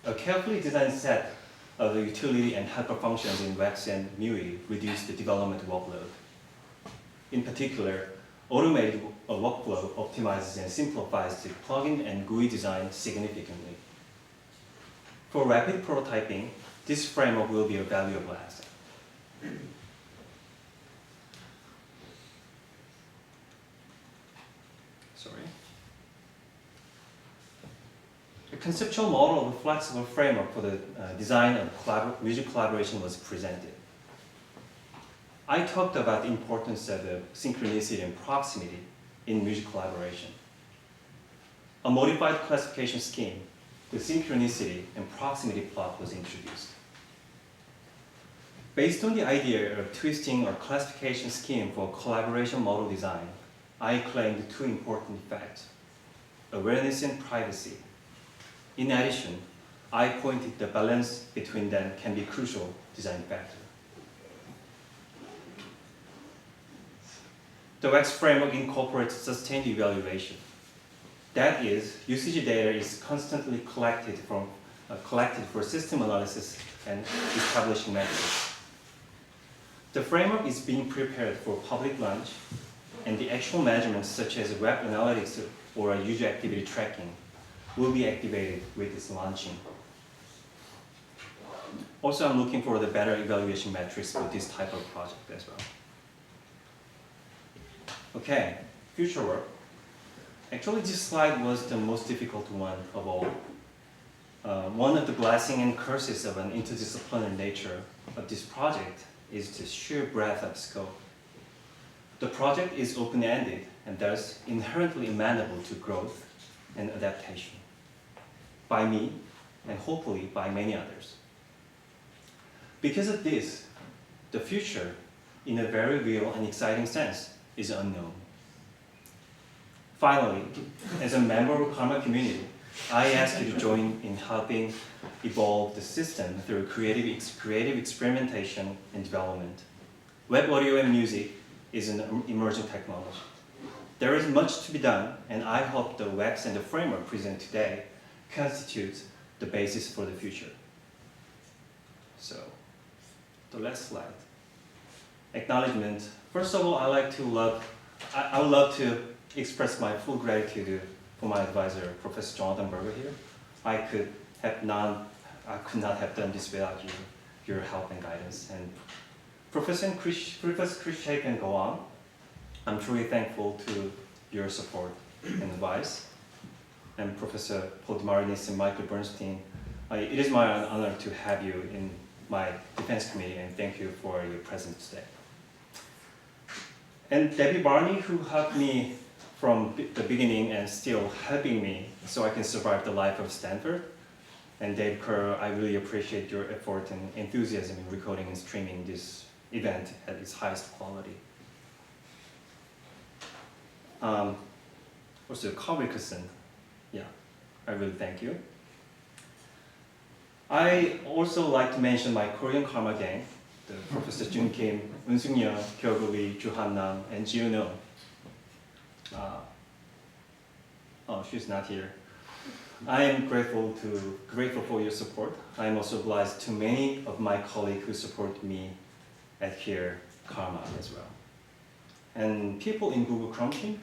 A carefully designed set of the utility and helper functions in WAX and MUI reduce the development workload. In particular, automated workflow optimizes and simplifies the plugin and GUI design significantly. For rapid prototyping, this framework will be a valuable asset. Sorry. A conceptual model of a flexible framework for the design of music collaboration was presented. I talked about the importance of the synchronicity and proximity in music collaboration. A modified classification scheme, the synchronicity and proximity plot was introduced. Based on the idea of twisting or classification scheme for collaboration model design, I claimed two important facts: awareness and privacy. In addition, I pointed the balance between them can be crucial design factor. The WAX framework incorporates sustained evaluation. That is, usage data is constantly collected for system analysis and establishing metrics. The framework is being prepared for public launch, and the actual measurements such as web analytics or user activity tracking will be activated with its launching. Also, I'm looking for the better evaluation metrics for this type of project as well. Okay, future work. Actually, this slide was the most difficult one of all. One of the blessings and curses of an interdisciplinary nature of this project is the sheer breadth of scope. The project is open-ended and thus inherently amenable to growth and adaptation by me and hopefully by many others. Because of this, the future, in a very real and exciting sense, is unknown. Finally, as a member of the CCRMA community, I ask you to join in helping evolve the system through creative experimentation and development. Web audio and music is an emerging technology. There is much to be done, and I hope the WAX and the framework presented today constitutes the basis for the future. So, the last slide. Acknowledgement. First of all, I would love to express my full gratitude for my advisor, Professor Jonathan Berger here. I could not have done this without your help and guidance. And Professor Chris Choi can go on. I'm truly thankful to your support and advice. And Professor Paul DeMarinis and Michael Bernstein, it is my honor to have you in my defense committee, and thank you for your presence today. And Debbie Barney, who helped me from the beginning and still helping me so I can survive the life of Stanford. And Dave Kerr, I really appreciate your effort and enthusiasm in recording and streaming this event at its highest quality. Also, Carl Wilkerson, yeah, I really thank you. I also like to mention my Korean Karma gang, the Professor Jun Kim, Eun Sung Yeon, Kyogo Lee, Ju Han Nam, and Jiu No. Oh, she's not here. I am grateful for your support. I am also obliged to many of my colleagues who support me at here Karma as well. And people in Google Chrome team,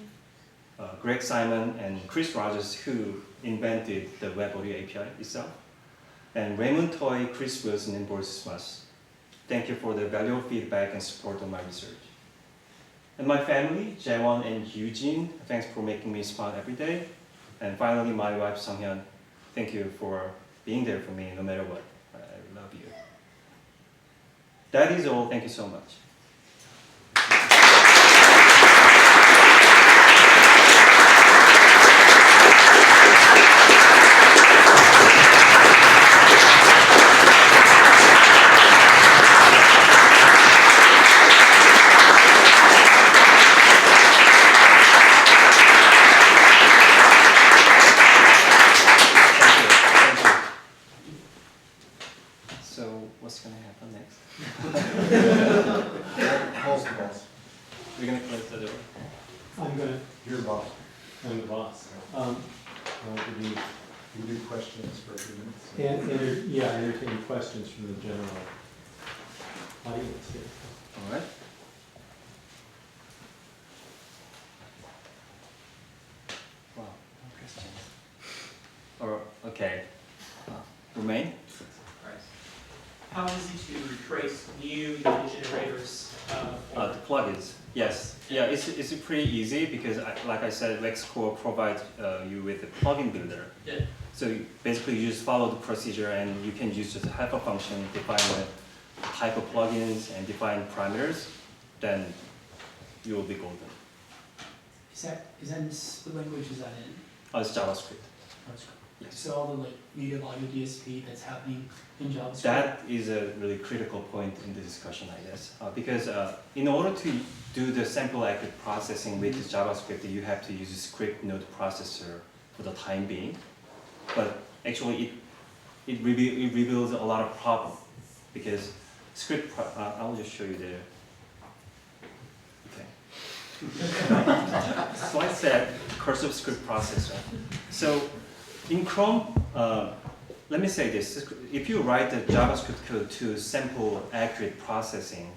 Greg Simon and Chris Rogers, who invented the Web Audio API itself, and Raymond Toy, Chris Wilson, and Boris Mas. Thank you for the valuable feedback and support of my research. And my family, Jaewon and Eugene, thanks for making me smile every day. And finally, my wife, Sunghyun, thank you for being there for me no matter what. I love you. That is all. Thank you so much. What's going to happen next? Close the boss. We're going to close the door. I'm going to. You're the boss. I'm the boss. We do questions for a few minutes. Entertain questions from the general audience here. All right. questions? Or, okay, Romain? How easy to trace new image generators The plugins, yes. Yeah, it's pretty easy because, like I said, Xcore provides you with a plugin builder. Yeah. So basically, you just follow the procedure, and you can use just a hyper function, define the type of plugins, and define parameters. Then you will be golden. Is that what language is that in? Oh, it's JavaScript. Yes. So all the like native audio DSP that's happening in JavaScript. That is a really critical point in the discussion, I guess, because in order to do the sample accurate processing with the JavaScript, you have to use a script node processor for the time being. But actually, it reveals a lot of problems because I'll just show you there. Okay. So I said cursive script processor. So in Chrome, let me say this: if you write the JavaScript code to sample accurate processing,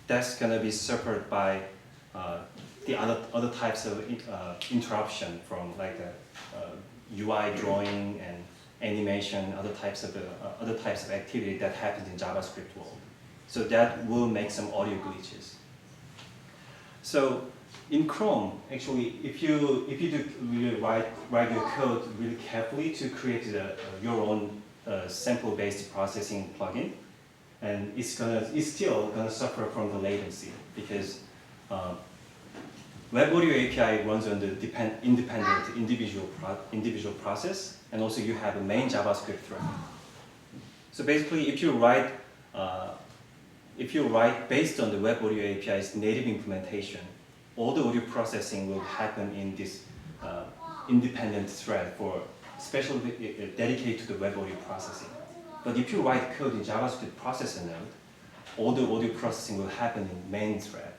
that's gonna be suffered by the other types of interruption from like UI drawing and animation, other types of activity that happens in JavaScript world. So that will make some audio glitches. So in Chrome, actually, if you do really write your code really carefully to create your own sample-based processing plugin, and it's still gonna suffer from the latency because Web Audio API runs on the independent individual process, and also you have a main JavaScript thread. So basically, if you write based on the Web Audio API's native implementation, all the audio processing will happen in this independent thread for especially dedicated to the web audio processing. But if you write code in JavaScript processor node, all the audio processing will happen in main thread.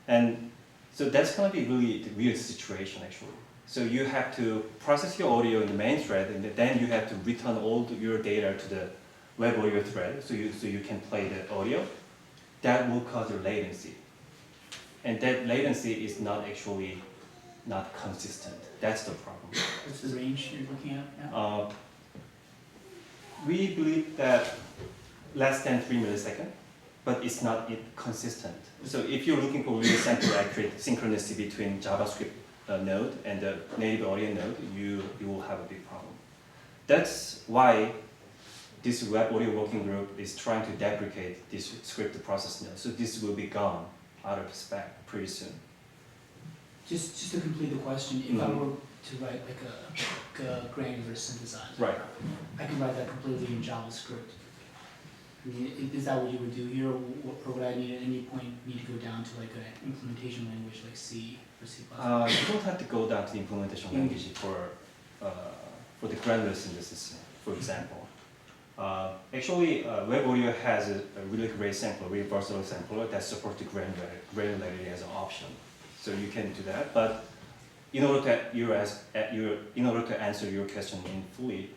And so that's going to be really the weird situation actually. So you have to process your audio in the main thread, and then you have to return all your data to the web audio thread so you can play the audio. That will cause your latency. And that latency is not consistent. That's the problem. What's the range you're looking at now? We believe that less than 3 milliseconds, but it's not consistent. So if you're looking for really sample accurate synchronicity between JavaScript node and the native audio node, you will have a big problem. That's why this web audio working group is trying to deprecate this script process node. So this will be gone out of spec pretty soon. Just to complete the question, if I were to write like a granular synthesizer, Right. I can write that completely in JavaScript. I mean, is that what you would do here, or would I need at any point need to go down to like an implementation language like C or C++? You don't have to go down to the implementation language for the granular synthesis, for example. Actually, Web Audio has a really great sampler, really versatile sampler that supports the granularity as an option. So you can do that, but in order to answer your question in fully,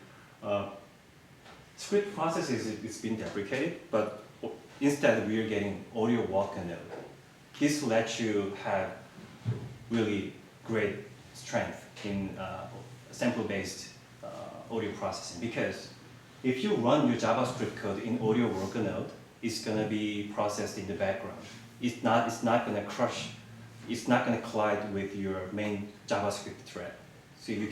script processes it's been deprecated, but instead we are getting audio walker node. This lets you have really great strength in sample-based audio processing, because if you run your JavaScript code in audio worker node, it's gonna be processed in the background. It's not gonna collide with your main JavaScript thread. So you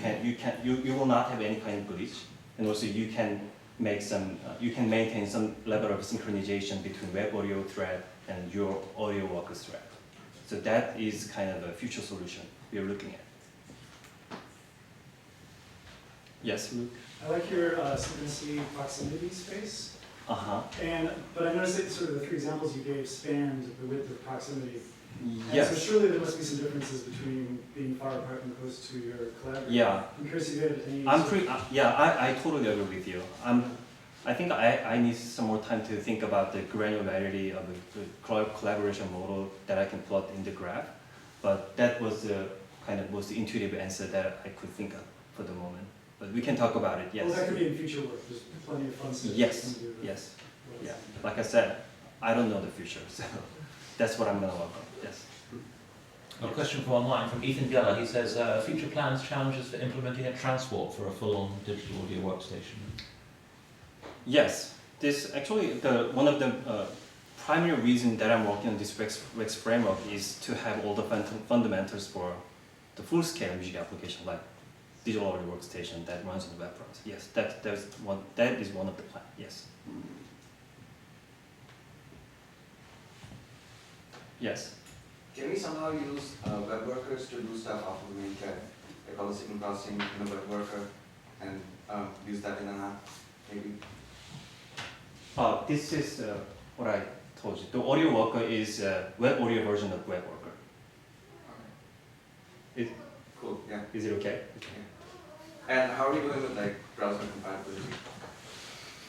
will not have any kind of glitch, and also you can maintain some level of synchronization between web audio thread and your audio worker thread. So that is kind of a future solution we are looking at. Yes, Luke? I like your synchronicity proximity space. Uh-huh. But I noticed that sort of the three examples you gave spanned the width of proximity. Yes. And so surely there must be some differences between being far apart and close to your collaborator. Yeah. I'm curious if you had any. I totally agree with you. I think I need some more time to think about the granularity of the collaboration model that I can plot in the graph. But that was the kind of most intuitive answer that I could think of for the moment. But we can talk about it, yes. Well, that could be in future work. There's plenty of fun stuff. Yes, yes. Yeah, like I said, I don't know the future, so that's what I'm gonna work on, yes. Got a question from online from Ethan Geller. He says, future plans, challenges for implementing a transport for a full-on digital audio workstation. Yes, this actually one of the primary reason that I'm working on this Rex framework is to have all the fundamentals for the full-scale music application like digital audio workstation that runs on the web browser. Yes, that is one of the plans. Yes. Yes. Can we somehow use web workers to do stuff off of the main thread, like all the signal processing in a web worker, and use that in an app, maybe? This is what I told you. The audio worker is a web audio version of web worker. Cool, yeah. Is it okay? And how are we doing with like browser compatibility?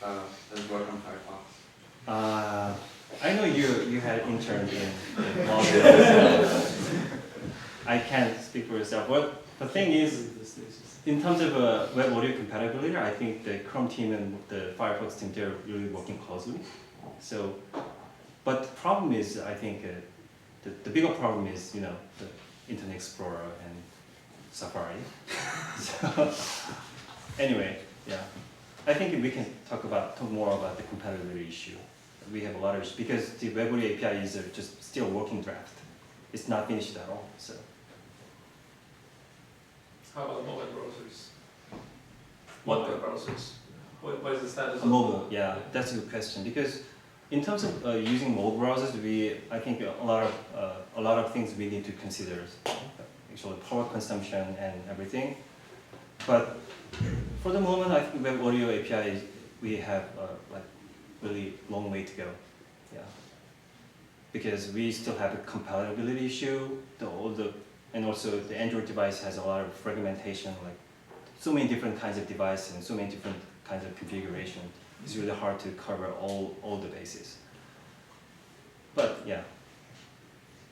Does it work on Firefox? I know you had an intern in Moscow. I can't speak for yourself. But the thing is, in terms of web audio compatibility, I think the Chrome team and the Firefox team, they're really working closely. So, but the problem is, I think the bigger problem is, the Internet Explorer and Safari. So, anyway, yeah. I think we can talk more about the compatibility issue. We have a lot of issues because the web audio API is just still working draft. It's not finished at all. So. How about mobile browsers? What? Mobile browsers. What is the status of mobile? Yeah, that's a good question because in terms of using mobile browsers, I think a lot of things we need to consider. Actually, power consumption and everything. But for the moment, I think web audio API we have like really long way to go. Yeah, because we still have a compatibility issue. And also the Android device has a lot of fragmentation, like so many different kinds of devices and so many different kinds of configuration. It's really hard to cover all the bases. But yeah,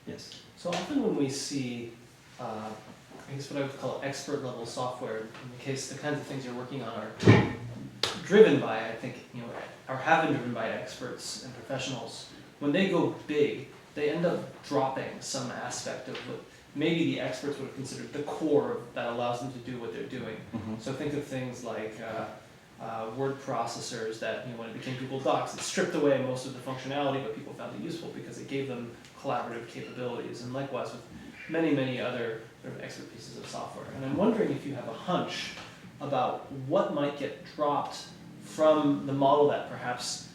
yes. So often when we see, I guess what I would call expert level software, in the case the kinds of things you're working on are driven by, I think, or have been driven by experts and professionals. When they go big, they end up dropping some aspect of what maybe the experts would have considered the core that allows them to do what they're doing. Mm-hmm. So think of things like word processors that, when it became Google Docs, it stripped away most of the functionality, but people found it useful because it gave them collaborative capabilities. And likewise with many, many other sort of expert pieces of software. And I'm wondering if you have a hunch about what might get dropped from the model that perhaps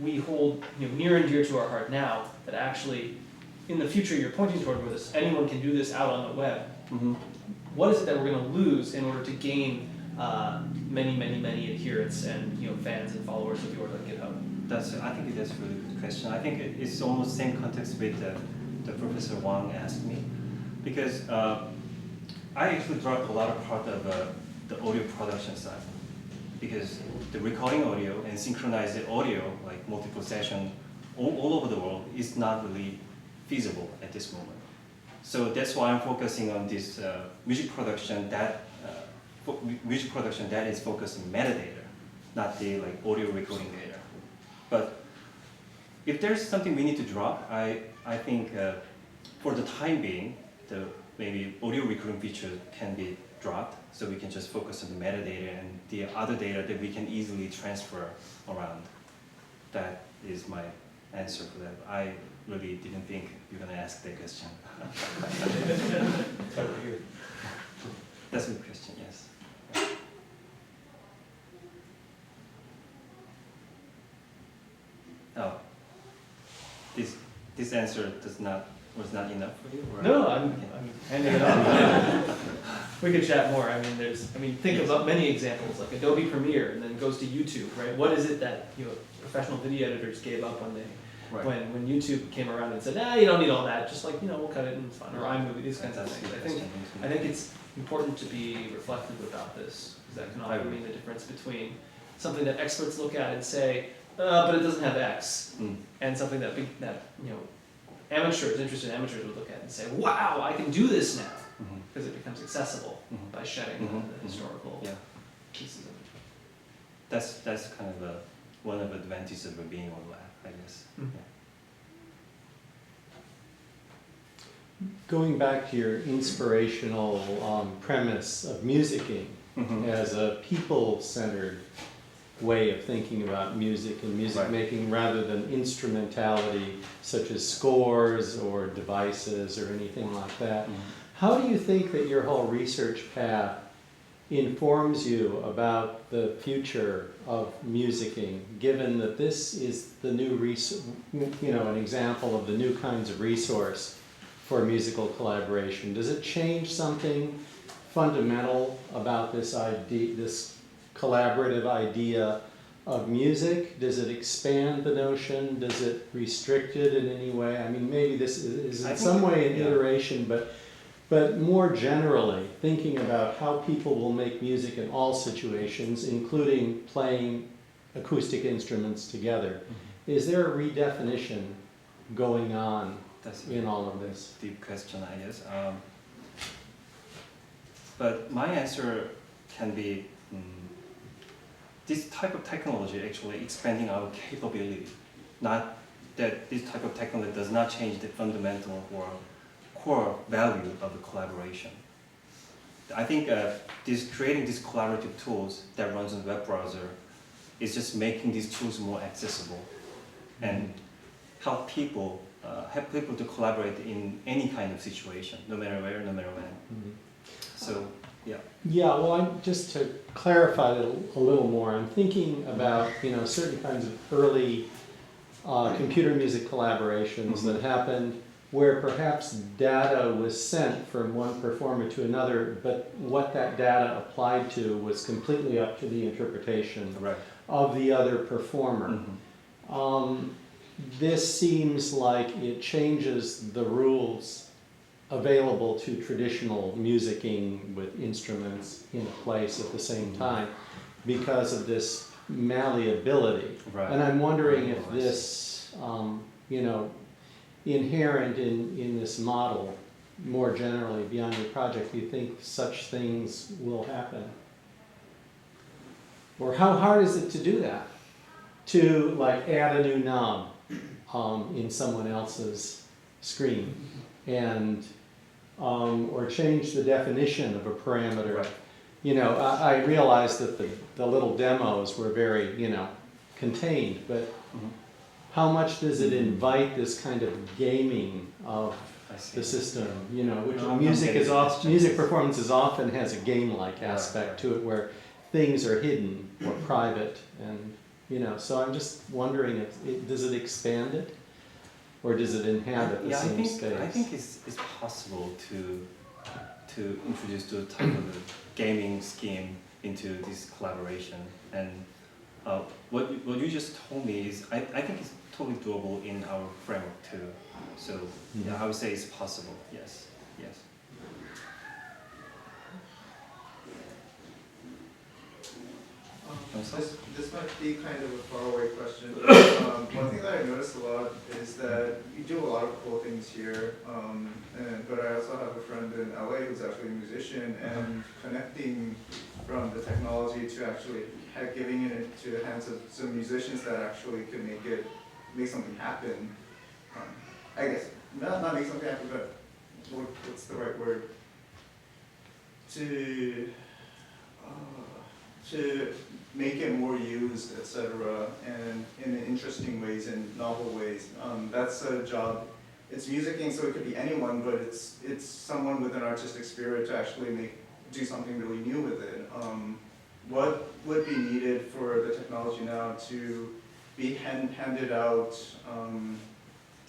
we hold near and dear to our heart now, that actually in the future you're pointing toward where anyone can do this out on the web. Mm-hmm. What is it that we're going to lose in order to gain many, many, many adherents and fans and followers of yours on GitHub? I think that's a really good question. I think it's almost the same context with the Professor Wang asked me, because I actually dropped a lot of part of the audio production side, because the recording audio and synchronized audio, like multiple session all over the world, is not really feasible at this moment. So that's why I'm focusing on this music production that is focused on metadata, not the audio recording data. But if there's something we need to drop, I think for the time being, the maybe audio recording feature can be dropped, so we can just focus on the metadata and the other data that we can easily transfer around. That is my answer for that. I really didn't think you're going to ask that question. That's a good question, yes. Oh, this answer was not enough for you? Or? No, I'm handing it off. We could chat more. Think about many examples, like Adobe Premiere, and then it goes to YouTube, right? What is it that professional video editors gave up when they when YouTube came around and said, you don't need all that, just we'll cut it and it's fine, or iMovie, these kinds of things. I think it's important to be reflective about this, because that can often mean the difference between something that experts look at and say, but it doesn't have X, and something that interested amateurs would look at and say, wow, I can do this now, because it becomes accessible by shedding the historical pieces of it. That's kind of one of the advantages of being on lab, I guess. Going back to your inspirational premise of musicking Mhm. as a people-centered way of thinking about music and music Right. making rather than instrumentality such as scores or devices or anything like that. Mhm. How do you think that your whole research path informs you about the future of musicking, given that this is the new an example of the new kinds of resource for musical collaboration? Does it change something fundamental about this idea, this collaborative idea of music? Does it expand the notion? Does it restrict it in any way? I mean, maybe this is I in think some way an yeah. iteration, but more generally, thinking about how people will make music in all situations, including playing acoustic instruments together. Is there a redefinition going on That's in all of this? deep question, I guess. But my answer can be this type of technology actually expanding our capability. Not that this type of technology does not change the fundamental or core value of the collaboration. I think creating these collaborative tools that runs in the web browser is just making these tools more accessible and help people to collaborate in any kind of situation, no matter where, no matter when. Mhm. So, yeah. Yeah, well, just to clarify it a little more, I'm thinking about certain kinds of early computer music collaborations that happened where perhaps data was sent from one performer to another, but what that data applied to was completely up to the interpretation Right. of the other performer. Mhm. This seems like it changes the rules available to traditional musicking with instruments in place at the same time because of this malleability. Right. And I'm wondering if Oh, I see. this, inherent in this model, more generally beyond your project, do you think such things will happen? Or how hard is it to do that? To like add a new knob in someone else's screen and or change the definition of a parameter. Right. I realized that the little demos were very, contained, but Mhm. how much does it invite this kind of gaming of I see. the system? Which No, I'm music getting is the often, question. music performances often has a game-like Right, aspect right. to it where things are hidden or private, and so I'm just wondering does it expand it, or does it inhabit the Yeah, same space? I think it's possible to introduce the type of the gaming scheme into this collaboration. And what you just told me is I think it's totally doable in our framework too. So yeah, I would say it's possible. Yes. Yes. This might be kind of a faraway question. One thing that I noticed a lot is that you do a lot of cool things here, but I also have a friend in LA who's actually a musician, and connecting from the technology to actually giving it into the hands of some musicians that actually could make something happen. I guess not make something happen, but what's the right word? To make it more used, etc., and in interesting ways and novel ways. That's a job. It's musicking, so it could be anyone, but it's someone with an artistic spirit to actually do something really new with it. What would be needed for the technology now to be handed out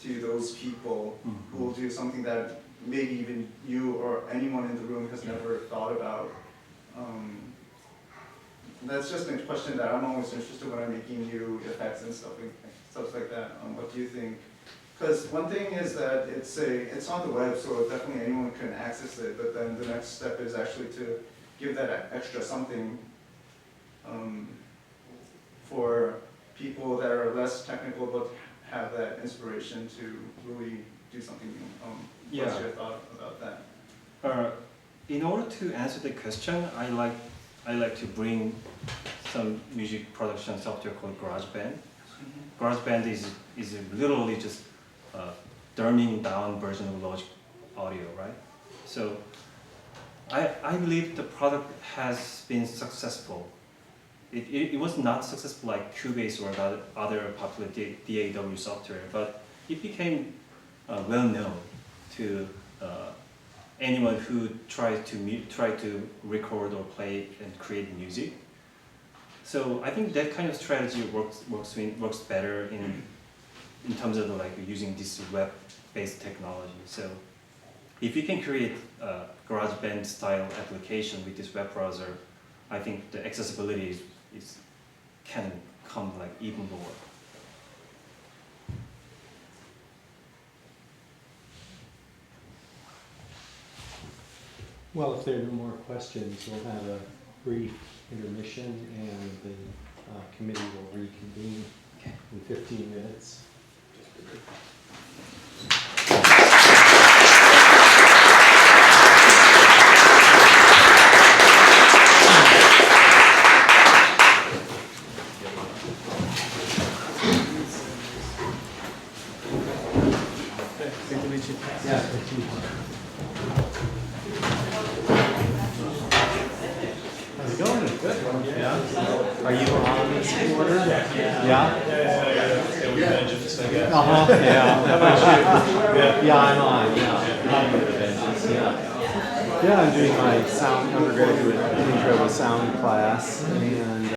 to those people who will do something that maybe even you or anyone in the room has never thought about? That's just a question that I'm always interested when I'm making new effects and stuff like that. What do you think? Because one thing is that it's on the web, so definitely anyone can access it. But then the next step is actually to give that extra something for people that are less technical but have that inspiration to really do something new. What's your thought about that? In order to answer the question, I like to bring some music production software called GarageBand. GarageBand is literally just a dumbing down version of Logic audio, right? So I believe the product has been successful. It was not successful like Cubase or the other popular DAW software, but it became well known to anyone who tries to record or play and create music. So I think that kind of strategy works better in terms of like using this web-based technology. So if you can create a GarageBand style application with this web browser, I think the accessibility can come like even lower. Well, if there are no more questions, we'll have a brief intermission and the committee will reconvene in 15 minutes. Yeah, thank you. How's it going? Good. Yeah. Are you on this order? Yeah. Uh-huh. Yeah. How about you? Yeah, I'm on. Yeah. Yeah, I'm doing my sound undergraduate intro to sound class, and